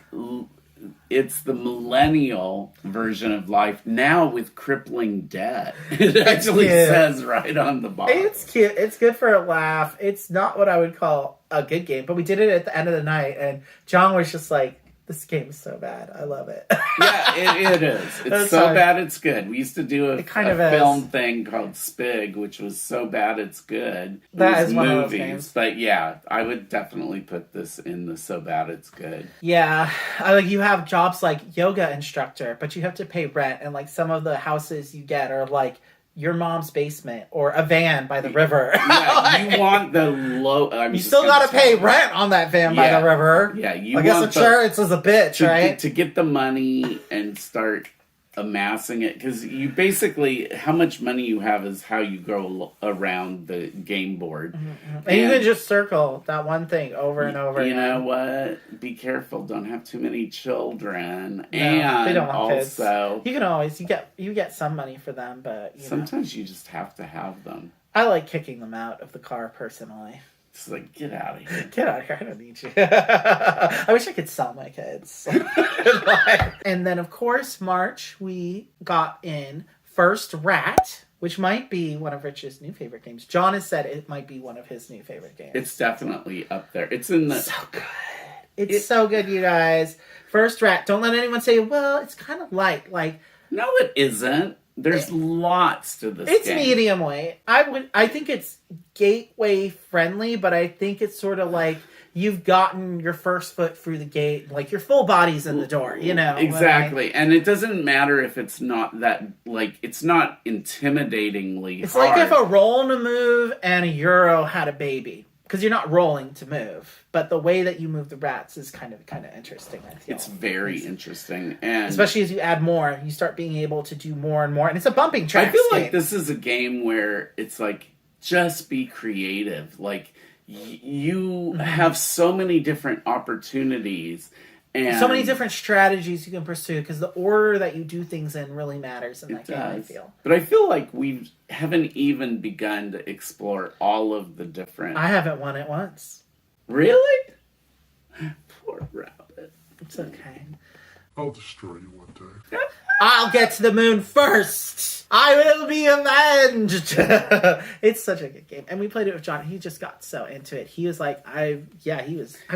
[SPEAKER 2] the millennial version of Life now with crippling debt. It actually says right on the box.
[SPEAKER 1] It's cute. It's good for a laugh. It's not what I would call a good game, but we did it at the end of the night, and John was just like, This game is so bad. I love it.
[SPEAKER 2] Yeah, it is. It's so bad it's good. We used to do a film thing called Spig, which was so bad it's good.
[SPEAKER 1] That is one of those games.
[SPEAKER 2] But yeah, I would definitely put this in the so bad it's good.
[SPEAKER 1] Yeah, you have jobs like yoga instructor, but you have to pay rent, and like some of the houses you get are like your mom's basement or a van by the river.
[SPEAKER 2] Yeah, you want the low.
[SPEAKER 1] You still got to pay rent on that van by the river.
[SPEAKER 2] Yeah, you
[SPEAKER 1] I guess insurance is a bitch, right?
[SPEAKER 2] To get the money and start amassing it, because you basically, how much money you have is how you go around the game board.
[SPEAKER 1] And you can just circle that one thing over and over again.
[SPEAKER 2] You know what? Be careful. Don't have too many children.
[SPEAKER 1] No,
[SPEAKER 2] and
[SPEAKER 1] they don't want
[SPEAKER 2] also,
[SPEAKER 1] kids. You can always, you get some money for them, but
[SPEAKER 2] sometimes you just have to have them.
[SPEAKER 1] I like kicking them out of the car personally.
[SPEAKER 2] It's like, get out of here.
[SPEAKER 1] Get out of here. I don't need you. I wish I could sell my kids. And then, of course, March, we got in First Rat, which might be one of Rich's new favorite games. John has said it might be one of his new favorite games.
[SPEAKER 2] It's definitely up there. It's in the...
[SPEAKER 1] So good. It's so good, you guys. First Rat. Don't let anyone say, well, it's kind of light. Like,
[SPEAKER 2] no, it isn't. There's lots to this
[SPEAKER 1] It's
[SPEAKER 2] game.
[SPEAKER 1] medium weight. I think it's gateway friendly, but I think it's sort of like you've gotten your first foot through the gate, like your full body's in the door, you know?
[SPEAKER 2] Exactly. And it doesn't matter if it's not that, like, it's not intimidatingly
[SPEAKER 1] It's
[SPEAKER 2] hard.
[SPEAKER 1] like if a roll and a move and a Euro had a baby. Because you're not rolling to move, but the way that you move the rats is kind of interesting, I feel.
[SPEAKER 2] It's very interesting, and
[SPEAKER 1] especially as you add more, you start being able to do more and more, and it's a bumping track.
[SPEAKER 2] I feel like this is a game where it's like, just be creative. Like, you have so many different opportunities. And
[SPEAKER 1] so many different strategies you can pursue, because the order that you do things in really matters in that game, I feel.
[SPEAKER 2] But I feel like we haven't even begun to explore all of the different...
[SPEAKER 1] I haven't won it once.
[SPEAKER 2] Really? Poor rabbit.
[SPEAKER 1] It's okay.
[SPEAKER 4] I'll destroy you one day.
[SPEAKER 1] I'll get to the moon first! I will be avenged! It's such a good game. And we played it with John. He just got so into it. He was like, I've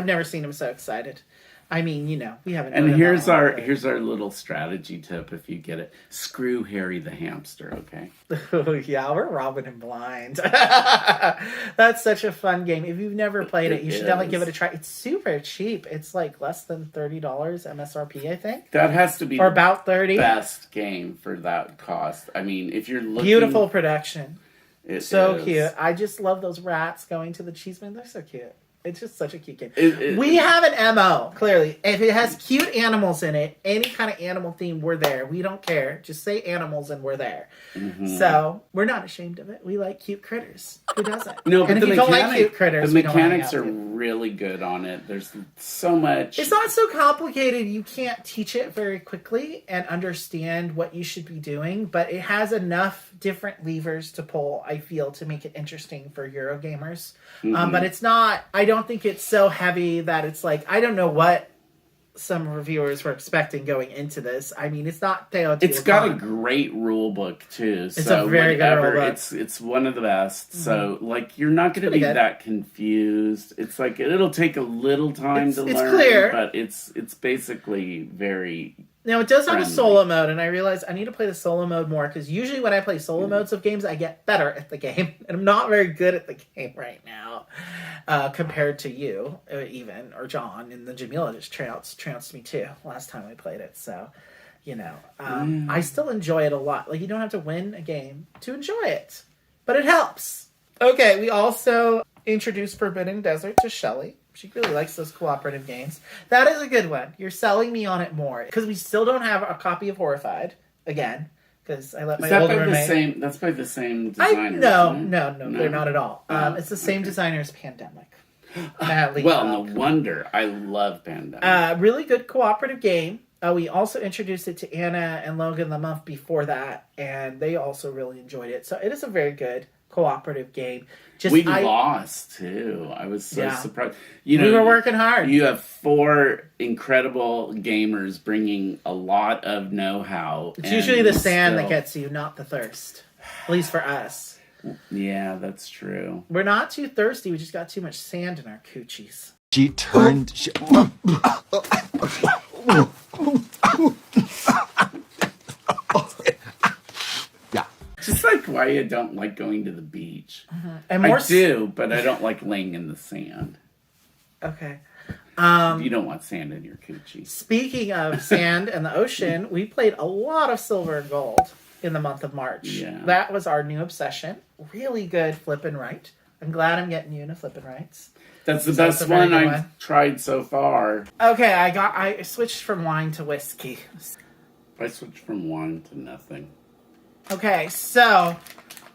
[SPEAKER 1] never seen him so excited. I mean, you know, we haven't.
[SPEAKER 2] And here's our little strategy tip. If you get it, screw Harry the hamster. Okay.
[SPEAKER 1] Oh yeah, we're robbing him blind. That's such a fun game. If you've never played it, you should definitely give it a try. It's super cheap. It's like less than $30 MSRP, I think.
[SPEAKER 2] That has to be
[SPEAKER 1] or about 30.
[SPEAKER 2] Best game for that cost. I mean, if you're looking,
[SPEAKER 1] beautiful production. It's so
[SPEAKER 2] is.
[SPEAKER 1] Cute. I just love those rats going to the Cheeseman. They're so cute. It's just such a cute game. We have an MO, clearly. If it has cute animals in it, any kind of animal theme, we're there. We don't care. Just say animals and we're there. Mm-hmm. So, we're not ashamed of it. We like cute critters. Who doesn't?
[SPEAKER 2] No, but
[SPEAKER 1] and if you don't like cute critters,
[SPEAKER 2] the mechanics are really good on it. There's so much.
[SPEAKER 1] It's not so complicated. You can't teach it very quickly and understand what you should be doing, but it has enough different levers to pull, I feel, to make it interesting for Eurogamers. Mm-hmm. But it's not, I don't think it's so heavy that it's like, I don't know what some reviewers were expecting going into this. I mean, it's not Teotihuacan.
[SPEAKER 2] It's got a great rule book too.
[SPEAKER 1] It's a very good rule book.
[SPEAKER 2] It's one of the best. Mm-hmm. So like, you're not going to be that confused. It's like, it'll take a little time to learn. It's clear, but it's basically very.
[SPEAKER 1] Now, it does have a solo mode, and I realize I need to play the solo mode more, because usually when I play solo modes of games, I get better at the game, and I'm not very good at the game right now, compared to you, even, or John, and then Jamila just trounced me too last time we played it, so, you know, I still enjoy it a lot. Like, you don't have to win a game to enjoy it, but it helps. Okay, we also introduced Forbidden Desert to Shelly. She really likes those cooperative games. That is a good one. You're selling me on it more. Because we still don't have a copy of Horrified. Again. Because I let my older roommate...
[SPEAKER 2] That's by the same designer.
[SPEAKER 1] No, they're not at all. It's the same designer as Pandemic.
[SPEAKER 2] No wonder. I love Pandemic.
[SPEAKER 1] Really good cooperative game. We also introduced it to Anna and Logan the month before that. And they also really enjoyed it. So it is a very good cooperative game.
[SPEAKER 2] We lost too. I was so surprised. You know,
[SPEAKER 1] we were working hard.
[SPEAKER 2] You have 4 incredible gamers bringing a lot of know-how.
[SPEAKER 1] It's usually the sand that gets you, not the thirst. At least for us.
[SPEAKER 2] Yeah, that's true.
[SPEAKER 1] We're not too thirsty. We just got too much sand in our coochies.
[SPEAKER 5] She turned. Yeah.
[SPEAKER 2] Just like why you don't like going to the beach.
[SPEAKER 1] And more
[SPEAKER 2] I do, but I don't like laying in the sand.
[SPEAKER 1] Okay.
[SPEAKER 2] You don't want sand in your coochie.
[SPEAKER 1] Speaking of sand and the ocean, we played a lot of Silver and Gold in the month of March.
[SPEAKER 2] Yeah.
[SPEAKER 1] That was our new obsession. Really good flip and right. I'm glad I'm getting you into flip and rights.
[SPEAKER 2] That's the
[SPEAKER 1] So
[SPEAKER 2] best
[SPEAKER 1] that's a very
[SPEAKER 2] one
[SPEAKER 1] good
[SPEAKER 2] I've
[SPEAKER 1] one.
[SPEAKER 2] tried so far.
[SPEAKER 1] Okay, I switched from wine to whiskey.
[SPEAKER 2] I switched from wine to nothing.
[SPEAKER 1] Okay, so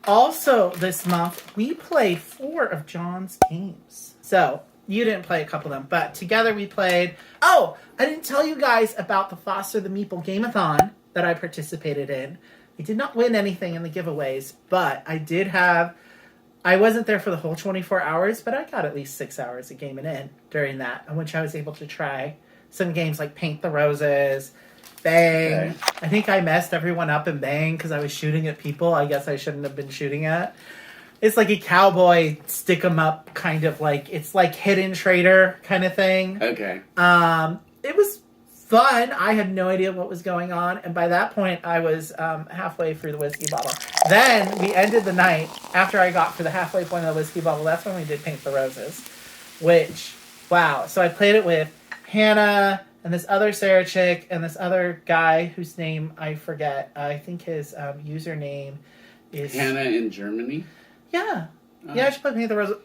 [SPEAKER 1] also this month we played 4 of John's games. So you didn't play a couple of them, but together we played. Oh, I didn't tell you guys about the Foster the Meeple Game-a-thon that I participated in. I did not win anything in the giveaways, but I did have. I wasn't there for the whole 24 hours, but I got at least 6 hours of gaming in during that, in which I was able to try some games like Paint the Roses, Bang.
[SPEAKER 2] Okay.
[SPEAKER 1] I think I messed everyone up in Bang because I was shooting at people I guess I shouldn't have been shooting at. It's like a cowboy stick 'em up kind of like, it's like Hidden Trader kind of thing.
[SPEAKER 2] Okay.
[SPEAKER 1] It was fun. I had no idea what was going on, and by that point I was halfway through the whiskey bottle. Then we ended the night after I got to the halfway point of the whiskey bottle. That's when we did Paint the Roses, which, wow. So I played it with Hannah and this other Sarah chick and this other guy whose name I forget. I think his username is
[SPEAKER 2] Hannah in Germany.
[SPEAKER 1] Yeah. Yeah, I should play Paint the Roses.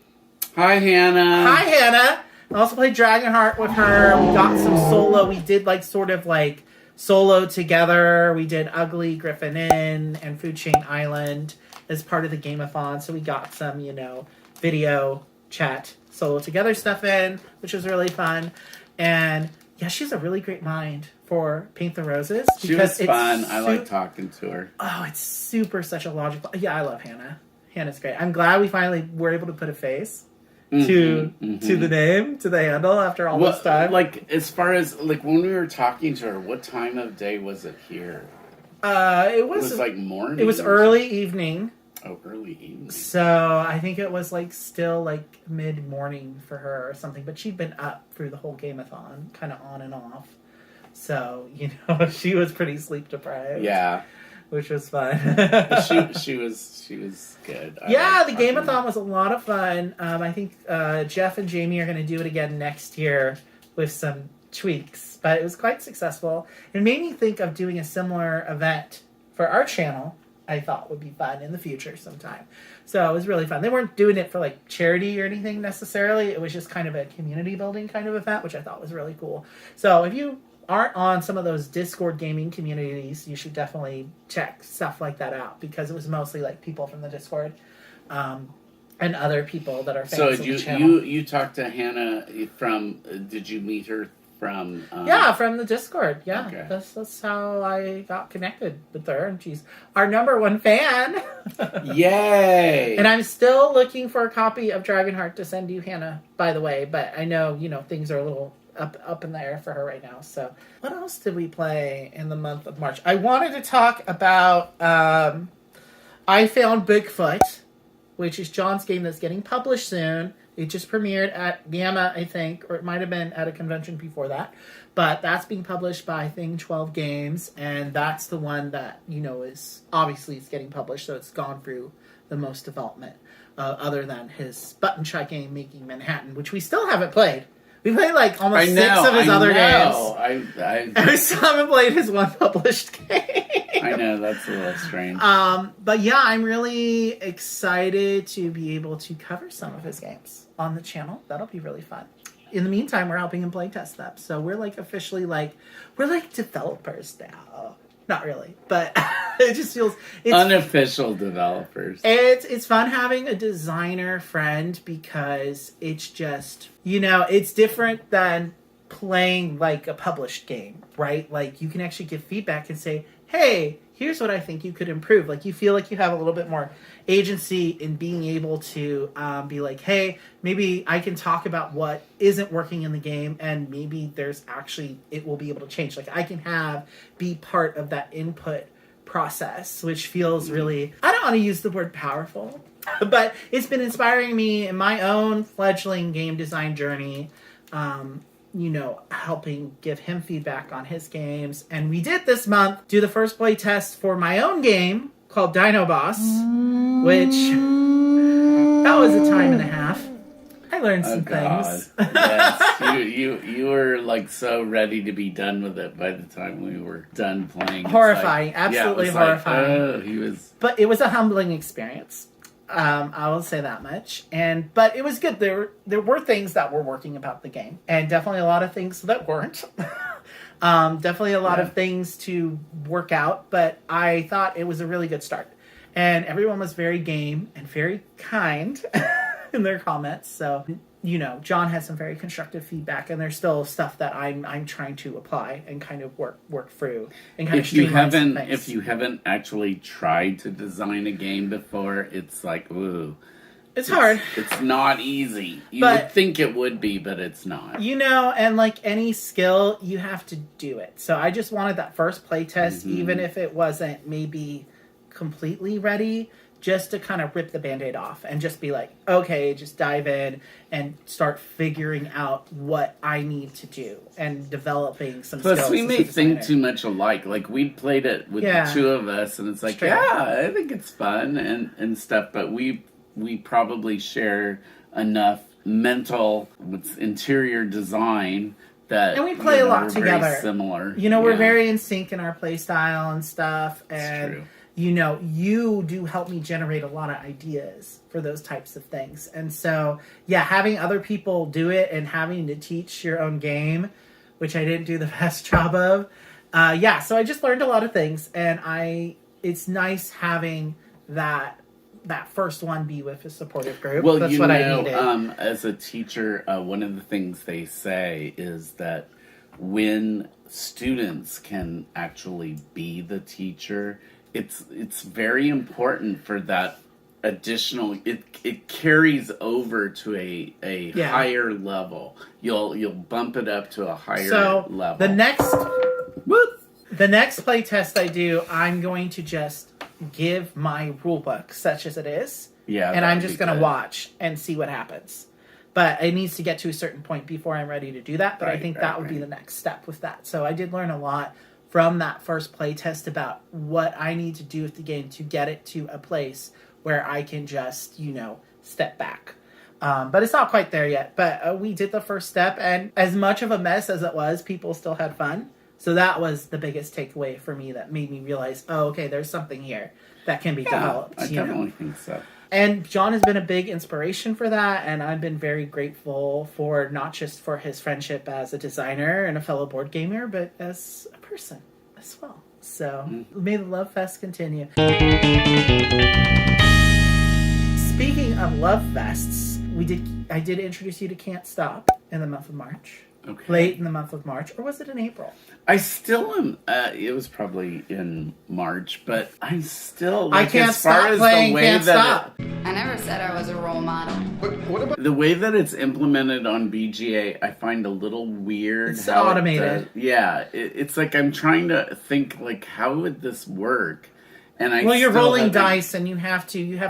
[SPEAKER 2] Hi, Hannah.
[SPEAKER 1] Hi, Hannah. I also played Dragonheart with her. We got some solo. We did like sort of like solo together. We did Ugly, Griffin Inn, and Food Chain Island as part of the Game-a-thon. So we got some, video chat solo together stuff in, which was really fun. And yeah, she's a really great mind for Paint the Roses.
[SPEAKER 2] She was fun. I like talking to her.
[SPEAKER 1] Oh, it's such a logical. Yeah, I love Hannah. Hannah's great. I'm glad we finally were able to put a face to the name, to the handle after all this time.
[SPEAKER 2] Like, as far as, like, when we were talking to her, what time of day was it here?
[SPEAKER 1] It was
[SPEAKER 2] like morning.
[SPEAKER 1] It was early evening.
[SPEAKER 2] Oh, early evening.
[SPEAKER 1] So I think it was like still like mid morning for her or something. But she'd been up through the whole Game-a-thon, kind of on and off. So she was pretty sleep deprived.
[SPEAKER 2] Yeah,
[SPEAKER 1] which was fun.
[SPEAKER 2] she was good.
[SPEAKER 1] Yeah, the Game-a-thon was a lot of fun. I think Jeff and Jamie are going to do it again next year with some tweaks, but it was quite successful. It made me think of doing a similar event for our channel. I thought would be fun in the future sometime. So it was really fun. They weren't doing it for like charity or anything necessarily. It was just kind of a community building kind of event, which I thought was really cool. So if you aren't on some of those Discord gaming communities, you should definitely check stuff like that out, because it was mostly like people from the Discord and other people that are fans of the channel.
[SPEAKER 2] You talked to Hannah from, did you meet her from...
[SPEAKER 1] yeah, from the Discord. Yeah,
[SPEAKER 2] okay.
[SPEAKER 1] That's how I got connected with her, and she's our #1 fan.
[SPEAKER 2] Yay!
[SPEAKER 1] And I'm still looking for a copy of Dragonheart to send you, Hannah, by the way, but I know, things are a little up in the air for her right now. So what else did we play in the month of March? I wanted to talk about I Found Bigfoot, which is John's game that's getting published soon. It just premiered at Gamma, I think, or it might have been at a convention before that. But that's being published by Thing 12 Games, and that's the one that, is obviously it's getting published, so it's gone through the most development, other than his button shot game, Making Manhattan, which we still haven't played. We played like almost 6 of his other games. And we still haven't played his one published game.
[SPEAKER 2] I know, that's a little strange.
[SPEAKER 1] But yeah, I'm really excited to be able to cover some of his games on the channel. That'll be really fun. In the meantime, we're helping him playtest them. So we're like officially we're like developers now. Not really, but it just feels...
[SPEAKER 2] Unofficial developers.
[SPEAKER 1] It's fun having a designer friend, because it's just, it's different than playing like a published game, right? Like you can actually give feedback and say, hey, here's what I think you could improve. Like you feel like you have a little bit more agency in being able to be like, hey, maybe I can talk about what isn't working in the game, and maybe it will be able to change. Like I can be part of that input process, which feels really, I don't want to use the word powerful, but it's been inspiring me in my own fledgling game design journey. helping give him feedback on his games. And we did this month do the first play test for my own game called Dino Boss, which that was a time and a half. I learned some things.
[SPEAKER 2] Yes, you were like so ready to be done with it by the time we were done playing.
[SPEAKER 1] Horrifying, absolutely horrifying. But it was a humbling experience. I will say that much. But it was good. There were things that were working about the game, and definitely a lot of things that weren't. Definitely a lot of things to work out, but I thought it was a really good start. And everyone was very game and very kind in their comments. So, John had some very constructive feedback, and there's still stuff that I'm trying to apply and kind of work through and kind of streamline some things.
[SPEAKER 2] If you haven't actually tried to design a game before, it's like, ooh.
[SPEAKER 1] It's hard.
[SPEAKER 2] It's not easy. You would think it would be, but it's not.
[SPEAKER 1] And like any skill, you have to do it. So I just wanted that first play test, even if it wasn't maybe completely ready, just to kind of rip the Band-Aid off and just be like, okay, just dive in and start figuring out what I need to do and developing some skills.
[SPEAKER 2] Plus, we may think too much alike. Like, we played it with the two of us, and it's like, I think it's fun and stuff, but we probably share enough mental with interior design that
[SPEAKER 1] and we play a lot together.
[SPEAKER 2] Very similar.
[SPEAKER 1] We're very in sync in our play style and stuff, and you do help me generate a lot of ideas for those types of things. And so, having other people do it and having to teach your own game, which I didn't do the best job of. So I just learned a lot of things, and it's nice having that first one be with a supportive group.
[SPEAKER 2] Well,
[SPEAKER 1] that's what I needed.
[SPEAKER 2] As a teacher, one of the things they say is that when students can actually be the teacher, it's very important for that additional. It carries over to a higher level. You'll bump it up to a higher level.
[SPEAKER 1] The next play test I do, I'm going to just give my rule book, such as it is. And I'm just going to watch and see what happens. But it needs to get to a certain point before I'm ready to do that. But I think that would be the next step with that. So I did learn a lot from that first play test about what I need to do with the game to get it to a place where I can just, step back. But it's not quite there yet. But we did the first step. And as much of a mess as it was, people still had fun. So that was the biggest takeaway for me that made me realize, there's something here that can be developed.
[SPEAKER 2] I definitely think so.
[SPEAKER 1] And John has been a big inspiration for that, and I've been very grateful for not just for his friendship as a designer and a fellow board gamer, but as a person as well. So may the Lovefest continue. Speaking of Lovefests, I did introduce you to Can't Stop in the month of March.
[SPEAKER 2] Okay.
[SPEAKER 1] Late in the month of March, or was it in April?
[SPEAKER 2] I still am. It was probably in March, but I'm still.
[SPEAKER 1] I can't stop playing. Can't stop.
[SPEAKER 5] I never said I was a role model.
[SPEAKER 4] But what about
[SPEAKER 2] the way that it's implemented on BGA? I find a little weird.
[SPEAKER 1] It's automated.
[SPEAKER 2] It's like I'm trying to think like how would this work, and
[SPEAKER 1] you're rolling dice, and you have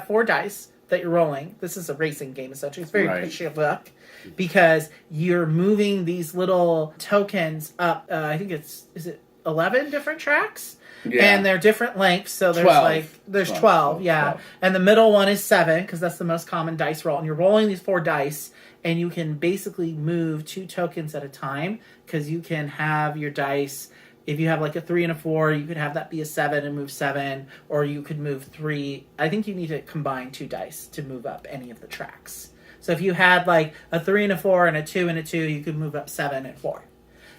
[SPEAKER 1] 4 dice that you're rolling. This is a racing game, essentially. It's very pitchy of luck. Because you're moving these little tokens up, I think is it 11 different tracks? Yeah. And they're different lengths, so there's 12. And the middle one is 7, because that's the most common dice roll. And you're rolling these 4 dice, and you can basically move 2 tokens at a time, because you can have your dice. If you have like a 3 and a 4, you could have that be a 7 and move 7, or you could move 3. I think you need to combine 2 dice to move up any of the tracks. So if you had like a 3 and a 4 and a 2 and a 2, you could move up 7 and 4.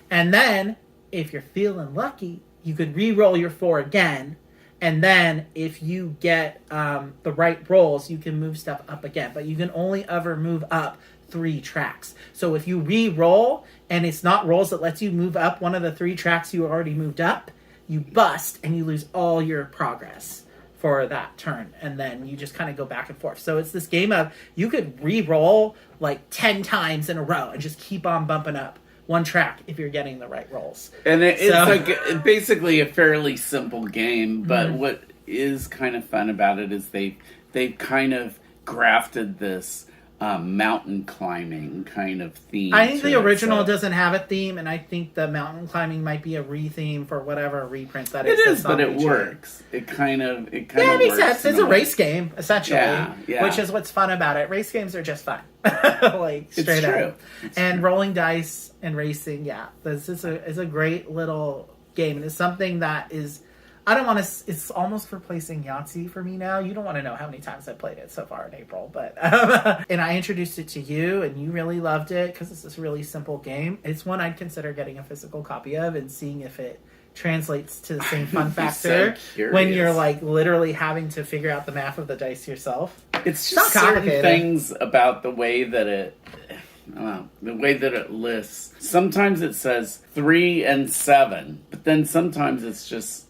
[SPEAKER 1] And then, if you're feeling lucky, you could re-roll your 4 again. And then, if you get the right rolls, you can move stuff up again. But you can only ever move up 3 tracks. So if you re-roll, and it's not rolls that lets you move up one of the 3 tracks you already moved up, you bust and you lose all your progress for that turn, and then you just kind of go back and forth. So it's this game of you could re-roll like 10 times in a row and just keep on bumping up 1 track if you're getting the right rolls.
[SPEAKER 2] And it's like basically a fairly simple game, but what is kind of fun about it is they've kind of grafted this mountain climbing kind of theme.
[SPEAKER 1] I think
[SPEAKER 2] to
[SPEAKER 1] the
[SPEAKER 2] it,
[SPEAKER 1] original
[SPEAKER 2] so-
[SPEAKER 1] doesn't have a theme, and I think the mountain climbing might be a re-theme for whatever reprint that
[SPEAKER 2] It
[SPEAKER 1] is.
[SPEAKER 2] is, but it works. It kind of
[SPEAKER 1] Yeah, it makes
[SPEAKER 2] works
[SPEAKER 1] sense.
[SPEAKER 2] in
[SPEAKER 1] It's a
[SPEAKER 2] way.
[SPEAKER 1] race game, essentially.
[SPEAKER 2] Yeah.
[SPEAKER 1] Which is what's fun about it. Race games are just fun. Like, straight
[SPEAKER 2] It's true.
[SPEAKER 1] up. And rolling dice and racing, this is a great little game. And it's something that is... I don't want to... It's almost replacing Yahtzee for me now. You don't want to know how many times I've played it so far in April. But and I introduced it to you, and you really loved it because it's this really simple game. It's one I'd consider getting a physical copy of and seeing if it translates to the same fun factor when you're like literally having to figure out the math of the dice yourself.
[SPEAKER 2] It's
[SPEAKER 1] not
[SPEAKER 2] just certain
[SPEAKER 1] complicated.
[SPEAKER 2] things about the way that it lists. Sometimes it says 3 and 7, but then sometimes it's just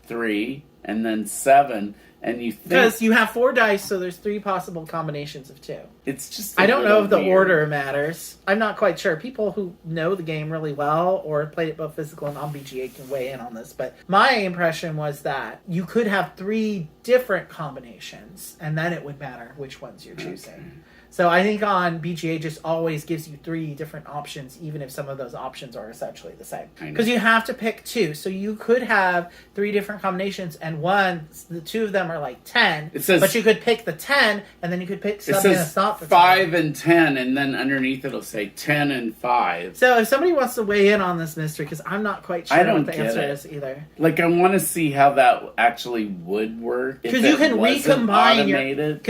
[SPEAKER 2] 3 and then 7, and you think
[SPEAKER 1] Because you have 4 dice, so there's 3 possible combinations of 2.
[SPEAKER 2] it's just.
[SPEAKER 1] I don't know if the
[SPEAKER 2] weird.
[SPEAKER 1] order matters. I'm not quite sure. People who know the game really well or played it both physical and on BGA can weigh in on this. But my impression was that you could have 3 different combinations, and then it would matter which ones you're choosing.
[SPEAKER 2] Okay.
[SPEAKER 1] So I think on BGA just always gives you 3 different options, even if some of those options are essentially the same.
[SPEAKER 2] I know.
[SPEAKER 1] Because you have to pick 2. So you could have 3 different combinations, and the 2 of them are like 10.
[SPEAKER 2] It says-
[SPEAKER 1] but you could pick the 10, and then you could pick
[SPEAKER 2] It
[SPEAKER 1] something that's
[SPEAKER 2] says
[SPEAKER 1] not the
[SPEAKER 2] 5
[SPEAKER 1] 10.
[SPEAKER 2] and 10, and then underneath it'll say 10 and 5.
[SPEAKER 1] So if somebody wants to weigh in on this mystery, because I'm not quite sure
[SPEAKER 2] I don't
[SPEAKER 1] what the
[SPEAKER 2] get
[SPEAKER 1] answer
[SPEAKER 2] it.
[SPEAKER 1] is either.
[SPEAKER 2] Like, I want to see how that actually would work.
[SPEAKER 1] Because you can recombine
[SPEAKER 2] automated.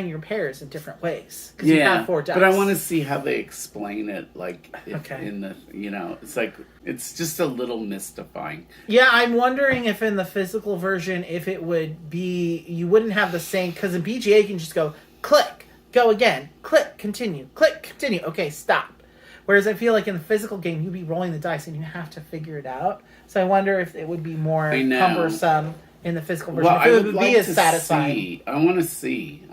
[SPEAKER 1] your pairs in different ways. Because you have 4 dice.
[SPEAKER 2] but I want to see how they explain it. Like,
[SPEAKER 1] Okay.
[SPEAKER 2] in the it's like it's just a little mystifying.
[SPEAKER 1] Yeah, I'm wondering if in the physical version, if it would be, you wouldn't have the same, because in BGA you can just go, click, go again, click, continue, okay, stop. Whereas I feel like in the physical game, you'd be rolling the dice and you have to figure it out. So I wonder if it would be more
[SPEAKER 2] I know.
[SPEAKER 1] cumbersome in the physical version.
[SPEAKER 2] Well,
[SPEAKER 1] if
[SPEAKER 2] I
[SPEAKER 1] it
[SPEAKER 2] would
[SPEAKER 1] would
[SPEAKER 2] like
[SPEAKER 1] be as
[SPEAKER 2] to
[SPEAKER 1] satisfying.
[SPEAKER 2] see. I want to see.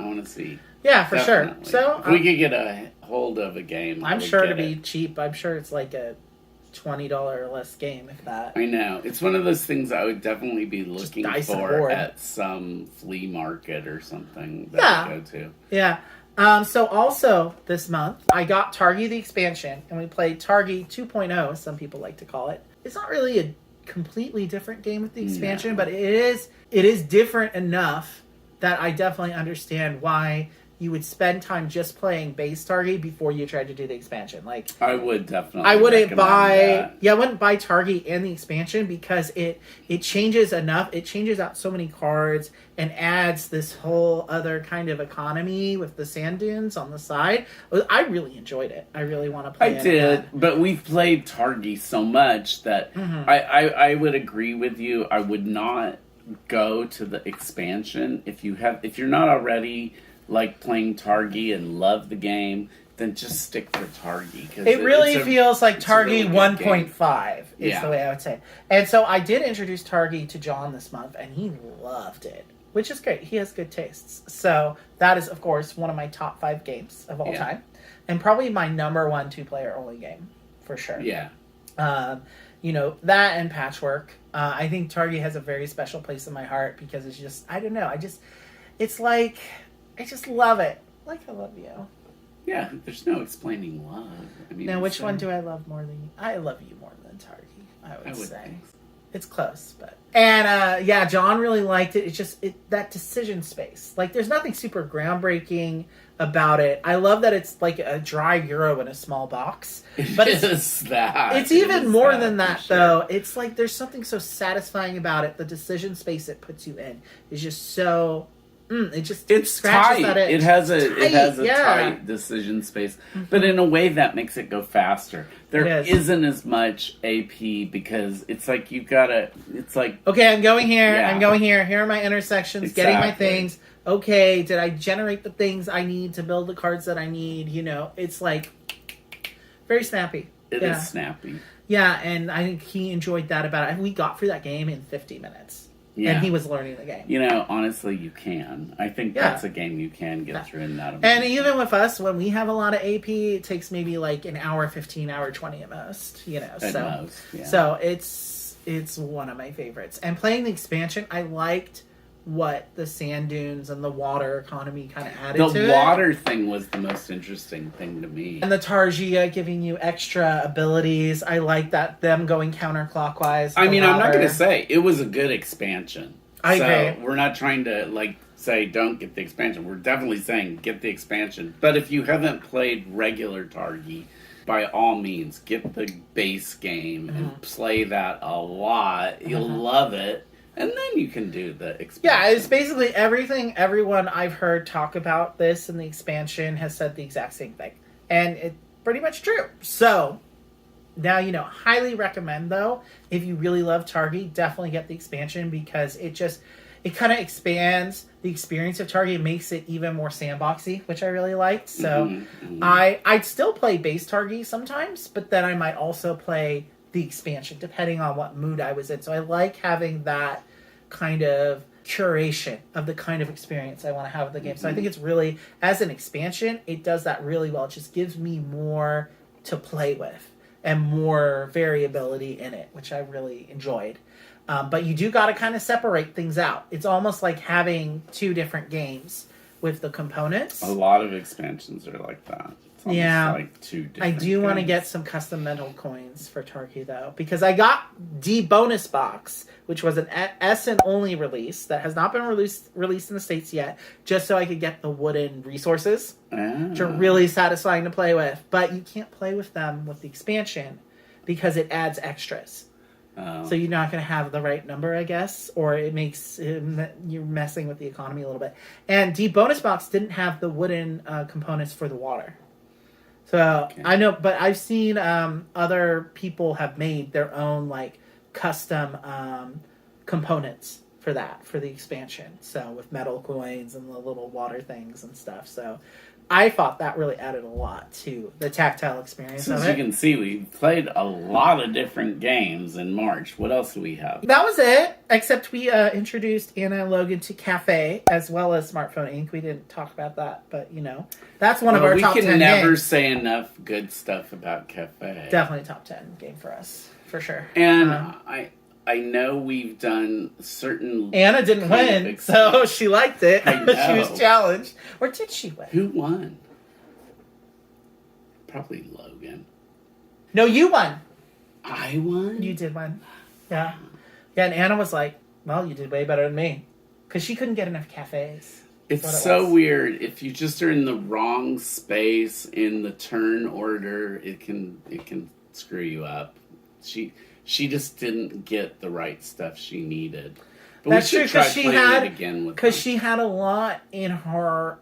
[SPEAKER 1] Yeah, for
[SPEAKER 2] Definitely.
[SPEAKER 1] sure. So
[SPEAKER 2] if we could get a hold of a game, I
[SPEAKER 1] I'm
[SPEAKER 2] would
[SPEAKER 1] sure
[SPEAKER 2] get
[SPEAKER 1] it'll be
[SPEAKER 2] it.
[SPEAKER 1] cheap. I'm sure it's like a $20 or less game, if that.
[SPEAKER 2] I know. It's one of those things I would definitely be looking
[SPEAKER 1] dice and
[SPEAKER 2] for
[SPEAKER 1] board.
[SPEAKER 2] at some flea market or something that
[SPEAKER 1] Yeah.
[SPEAKER 2] I go to.
[SPEAKER 1] Yeah. So also this month, I got Targi the expansion, and we played Targi 2.0, as some people like to call it. It's not really a completely different game with the expansion, but it is different enough that I definitely understand why you would spend time just playing base Targi before you tried to do the expansion. Like,
[SPEAKER 2] I would definitely.
[SPEAKER 1] I wouldn't
[SPEAKER 2] recommend
[SPEAKER 1] buy.
[SPEAKER 2] that.
[SPEAKER 1] Yeah, I wouldn't buy Targi and the expansion because it changes enough. It changes out so many cards and adds this whole other kind of economy with the sand dunes on the side. I really enjoyed it. I really want to play.
[SPEAKER 2] I did, but we've played Targi so much that
[SPEAKER 1] Mm-hmm.
[SPEAKER 2] I would agree with you. I would not go to the expansion if you're not already like playing Targi and love the game. Then just stick to Targi. Cause
[SPEAKER 1] It really feels like
[SPEAKER 2] it's a
[SPEAKER 1] Targi
[SPEAKER 2] really good
[SPEAKER 1] 1.5 is
[SPEAKER 2] Yeah.
[SPEAKER 1] the way I would say. And so I did introduce Targi to John this month, and he loved it, which is great. He has good tastes. So that is, of course, one of my top 5 games of all
[SPEAKER 2] Yeah.
[SPEAKER 1] time, and probably my number 1 2-player only game for sure.
[SPEAKER 2] Yeah.
[SPEAKER 1] That and Patchwork. I think Targi has a very special place in my heart because it's just, I don't know, it's like, I just love it. Like I love you.
[SPEAKER 2] Yeah, there's no explaining love. I mean,
[SPEAKER 1] Now, which
[SPEAKER 2] it's,
[SPEAKER 1] one do I love more than you? I love you more than Targi, I would say.
[SPEAKER 2] think so.
[SPEAKER 1] It's close, but... And, John really liked it. It's just, that decision space. Like, there's nothing super groundbreaking about it. I love that it's like a dry Euro in a small box. But
[SPEAKER 2] It is that.
[SPEAKER 1] it's
[SPEAKER 2] It
[SPEAKER 1] even
[SPEAKER 2] is
[SPEAKER 1] more
[SPEAKER 2] that,
[SPEAKER 1] than
[SPEAKER 2] for
[SPEAKER 1] that,
[SPEAKER 2] sure.
[SPEAKER 1] though. It's like there's something so satisfying about it. The decision space it puts you in is just so...
[SPEAKER 2] It's
[SPEAKER 1] scratches
[SPEAKER 2] tight.
[SPEAKER 1] that itch.
[SPEAKER 2] It has a
[SPEAKER 1] yeah.
[SPEAKER 2] tight decision space, but in a way that makes it go faster. There
[SPEAKER 1] It is.
[SPEAKER 2] isn't as much AP because it's like you've got to. It's like
[SPEAKER 1] Okay, I'm going here.
[SPEAKER 2] Yeah.
[SPEAKER 1] I'm going here. Here are my intersections. Getting my
[SPEAKER 2] Exactly.
[SPEAKER 1] things. Okay, did I generate the things I need to build the cards that I need? It's like very snappy.
[SPEAKER 2] it
[SPEAKER 1] yeah.
[SPEAKER 2] is snappy.
[SPEAKER 1] Yeah, and I think he enjoyed that about it. And we got through that game in 50 minutes.
[SPEAKER 2] Yeah.
[SPEAKER 1] And he was learning the game.
[SPEAKER 2] Honestly, you can. I think
[SPEAKER 1] Yeah.
[SPEAKER 2] that's a game you can get through in that amount.
[SPEAKER 1] And even with us, when we have a lot of AP, it takes maybe like an hour, 15, hour 20 at most.
[SPEAKER 2] At
[SPEAKER 1] so
[SPEAKER 2] most, yeah.
[SPEAKER 1] so it's one of my favorites. And playing the expansion, I liked what the sand dunes and the water economy kind of added to
[SPEAKER 2] The
[SPEAKER 1] it.
[SPEAKER 2] water thing was the most interesting thing to me.
[SPEAKER 1] And the Targi giving you extra abilities. I like that, them going counterclockwise.
[SPEAKER 2] I mean, I'm not
[SPEAKER 1] water.
[SPEAKER 2] going to say it was a good expansion.
[SPEAKER 1] I agree.
[SPEAKER 2] We're not trying to like say don't get the expansion. We're definitely saying get the expansion. But if you haven't played regular Targi, by all means, get the base game and play that a lot. You'll love it. And then you can do the expansion.
[SPEAKER 1] Yeah, it's basically everything everyone I've heard talk about this and the expansion has said the exact same thing. And it's pretty much true. So, now you know. Highly recommend, though, if you really love Targi, definitely get the expansion because it kind of expands the experience of Targi. It makes it even more sandboxy, which I really liked. So, I'd still play base Targi sometimes, but then I might also play the expansion, depending on what mood I was in. So I like having that kind of curation of the kind of experience I want to have with the game. So I think it's really, as an expansion, it does that really well. It just gives me more to play with and more variability in it, which I really enjoyed. But you do got to kind of separate things out. It's almost like having two different games with the components.
[SPEAKER 2] A lot of expansions are like that.
[SPEAKER 1] Yeah,
[SPEAKER 2] like two different
[SPEAKER 1] I do want to get some custom metal coins for Targi though, because I got D bonus box, which was an SN only release that has not been released in the States yet, just so I could get the wooden resources, which are really satisfying to play with. But you can't play with them with the expansion because it adds extras. So you're not going to have the right number, I guess, or it makes you're messing with the economy a little bit. And D bonus box didn't have the wooden components for the water. So I know, but I've seen other people have made their own like custom components for that, for the expansion. So with metal coins and the little water things and stuff. So I thought that really added a lot to the tactile experience
[SPEAKER 2] So
[SPEAKER 1] of
[SPEAKER 2] as
[SPEAKER 1] it.
[SPEAKER 2] you can see, we played a lot of different games in March. What else do we have?
[SPEAKER 1] That was it, except we introduced Anna and Logan to Cafe as well as Smartphone Inc. We didn't talk about that, but you know, that's one of our top 10
[SPEAKER 2] We can never
[SPEAKER 1] games.
[SPEAKER 2] say enough good stuff about Cafe.
[SPEAKER 1] Definitely top 10 game for us, for sure.
[SPEAKER 2] And I know we've done certain...
[SPEAKER 1] Anna didn't
[SPEAKER 2] kind of
[SPEAKER 1] win, so she liked it.
[SPEAKER 2] I know.
[SPEAKER 1] She was challenged. Or did she win?
[SPEAKER 2] Who won? Probably Logan.
[SPEAKER 1] No, you won.
[SPEAKER 2] I won?
[SPEAKER 1] You did win. Yeah. Yeah, and Anna was like, well, you did way better than me. Because she couldn't get enough cafes.
[SPEAKER 2] It's
[SPEAKER 1] That's what it
[SPEAKER 2] so
[SPEAKER 1] was.
[SPEAKER 2] weird. If you just are in the wrong space in the turn order, it can screw you up. She just didn't get the right stuff she needed. But
[SPEAKER 1] That's
[SPEAKER 2] we
[SPEAKER 1] true,
[SPEAKER 2] should try
[SPEAKER 1] because she
[SPEAKER 2] playing
[SPEAKER 1] had
[SPEAKER 2] it again with
[SPEAKER 1] because
[SPEAKER 2] them.
[SPEAKER 1] she had a lot in her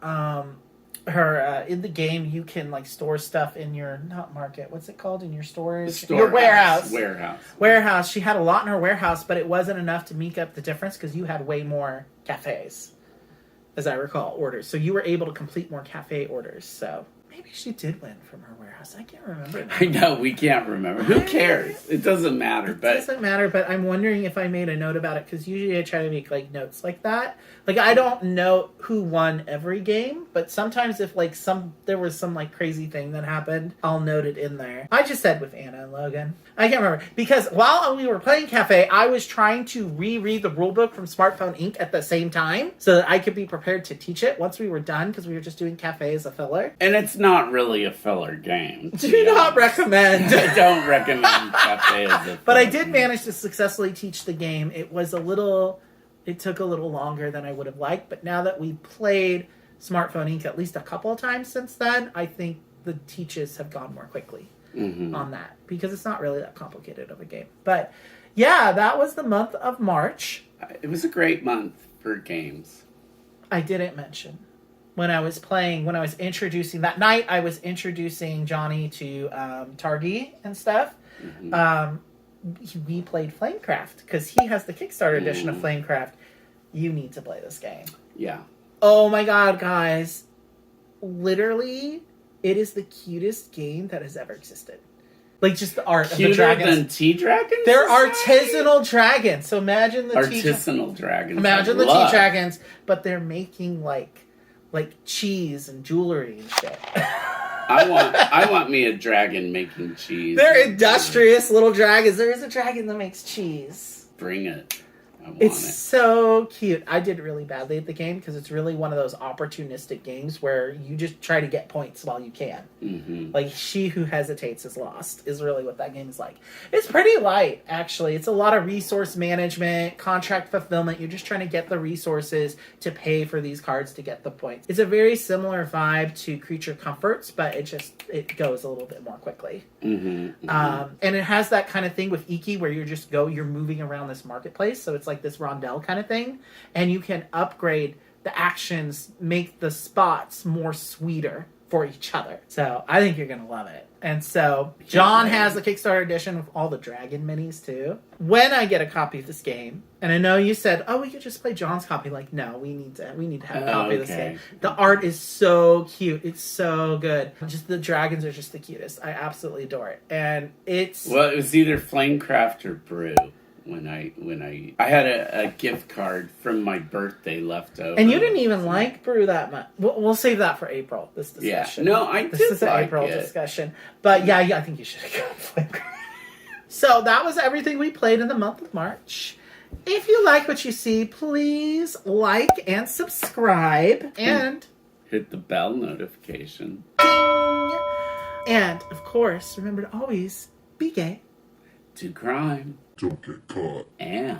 [SPEAKER 1] in the game. You can like store stuff in your not market. What's it called in your storage? Your warehouse. Warehouse. She had a lot in her warehouse, but it wasn't enough to make up the difference because you had way more cafes, as I recall, orders. So you were able to complete more cafe orders. So maybe she did win from her warehouse. I can't remember.
[SPEAKER 2] I know, we can't remember. Who cares? It doesn't matter.
[SPEAKER 1] It doesn't matter, but I'm wondering if I made a note about it, because usually I try to make like notes like that. Like I don't know who won every game, but sometimes if like there was some like crazy thing that happened, I'll note it in there. I just said with Anna and Logan. I can't remember, because while we were playing Cafe, I was trying to reread the rulebook from Smartphone Inc. at the same time so that I could be prepared to teach it once we were done, because we were just doing Cafe as a filler.
[SPEAKER 2] And it's not really a filler game.
[SPEAKER 1] Do not recommend.
[SPEAKER 2] I don't recommend Cafe as a filler.
[SPEAKER 1] But I did manage to successfully teach the game. It took a little longer than I would have liked, but now that we played Smartphone Inc. at least a couple of times since then, I think the teaches have gone more quickly on that, because it's not really that complicated of a game. But yeah, that was the month of March.
[SPEAKER 2] It was a great month for games.
[SPEAKER 1] I didn't mention when I was introducing that night, I was introducing Johnny to Targi and stuff. We played Flamecraft because he has the Kickstarter edition of Flamecraft. You need to play this game.
[SPEAKER 2] Yeah.
[SPEAKER 1] Oh my god, guys. Literally, it is the cutest game that has ever existed. Like, just the art of the
[SPEAKER 2] Cuter
[SPEAKER 1] dragons.
[SPEAKER 2] than tea dragons?
[SPEAKER 1] They're artisanal dragons. So imagine the
[SPEAKER 2] artisanal dragons.
[SPEAKER 1] Imagine the tea dragons, but they're making like cheese and jewelry and shit.
[SPEAKER 2] I want me a dragon making cheese.
[SPEAKER 1] They're industrious little dragons. There is a dragon that makes cheese.
[SPEAKER 2] Bring it. want
[SPEAKER 1] It's
[SPEAKER 2] it.
[SPEAKER 1] so cute. I did really badly at the game because it's really one of those opportunistic games where you just try to get points while you can.
[SPEAKER 2] Mm-hmm.
[SPEAKER 1] Like, she who hesitates is lost, is really what that game is like. It's pretty light, actually. It's a lot of resource management, contract fulfillment. You're just trying to get the resources to pay for these cards to get the points. It's a very similar vibe to Creature Comforts, but it goes a little bit more quickly.
[SPEAKER 2] Mm-hmm. Mm-hmm.
[SPEAKER 1] And it has that kind of thing with Iki where you're moving around this marketplace. So it's like this rondelle kind of thing. And you can upgrade the actions, make the spots more sweeter for each other. So I think you're going to love it. And so John has the Kickstarter edition with all the dragon minis too. When I get a copy of this game, and I know you said, oh, we could just play John's copy. Like, no, we need to have a copy of this game. The art is so cute. It's so good. Just the dragons are just the cutest. I absolutely adore it. And it's...
[SPEAKER 2] Well, it was either Flamecraft or Brew. When I had a gift card from my birthday left over.
[SPEAKER 1] And you didn't even like Brew that much. We'll save that for April, this discussion.
[SPEAKER 2] Yeah. No, I
[SPEAKER 1] This
[SPEAKER 2] did
[SPEAKER 1] is an
[SPEAKER 2] like
[SPEAKER 1] April
[SPEAKER 2] it.
[SPEAKER 1] discussion. But yeah, I think you should have gone Flamecraft. So that was everything we played in the month of March. If you like what you see, please like and subscribe. And...
[SPEAKER 2] hit the bell notification.
[SPEAKER 1] ding! And, of course, remember to always be gay.
[SPEAKER 2] To crime.
[SPEAKER 4] Don't get caught.
[SPEAKER 2] And...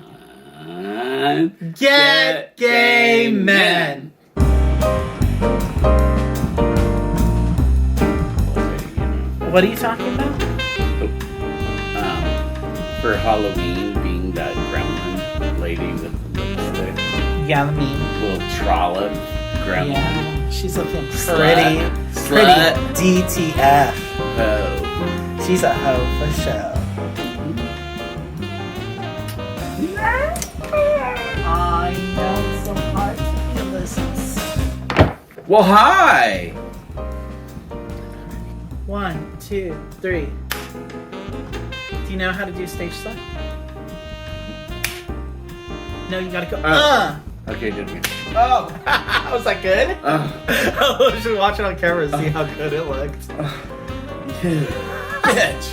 [SPEAKER 1] Get gay men! What are you talking about?
[SPEAKER 2] For Halloween, being that gremlin lady with the lipstick.
[SPEAKER 1] Yeah, the meme.
[SPEAKER 2] Little trollop gremlin.
[SPEAKER 1] Yeah, she's looking
[SPEAKER 2] Slut.
[SPEAKER 1] pretty
[SPEAKER 2] Slut.
[SPEAKER 1] DTF.
[SPEAKER 2] Oh.
[SPEAKER 1] She's a hoe for sure. I know it's so hard to feel this.
[SPEAKER 2] Well, hi!
[SPEAKER 1] 1, 2, 3. Do you know how to do stage select? No, you gotta go.
[SPEAKER 2] Okay, did we?
[SPEAKER 1] Oh! Was that good?
[SPEAKER 2] Oh.
[SPEAKER 1] We should watch it on camera and see how good it looked.
[SPEAKER 2] Bitch!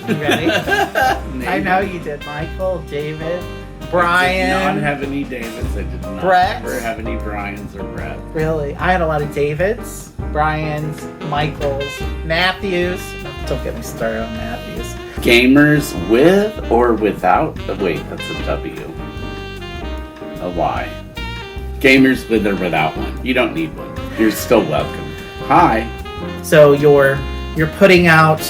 [SPEAKER 1] You ready? I know you did. Michael, David, Brian.
[SPEAKER 2] I did not have any Davids. I did not
[SPEAKER 1] Brett.
[SPEAKER 2] ever have any Brians or Brett.
[SPEAKER 1] Really? I had a lot of Davids, Brians, Michaels, Matthews. Don't get me started on Matthews.
[SPEAKER 2] Gamers with or without... wait, that's a W. A Y. Gamers with or without one. You don't need one. You're still welcome. Hi.
[SPEAKER 1] So you're putting out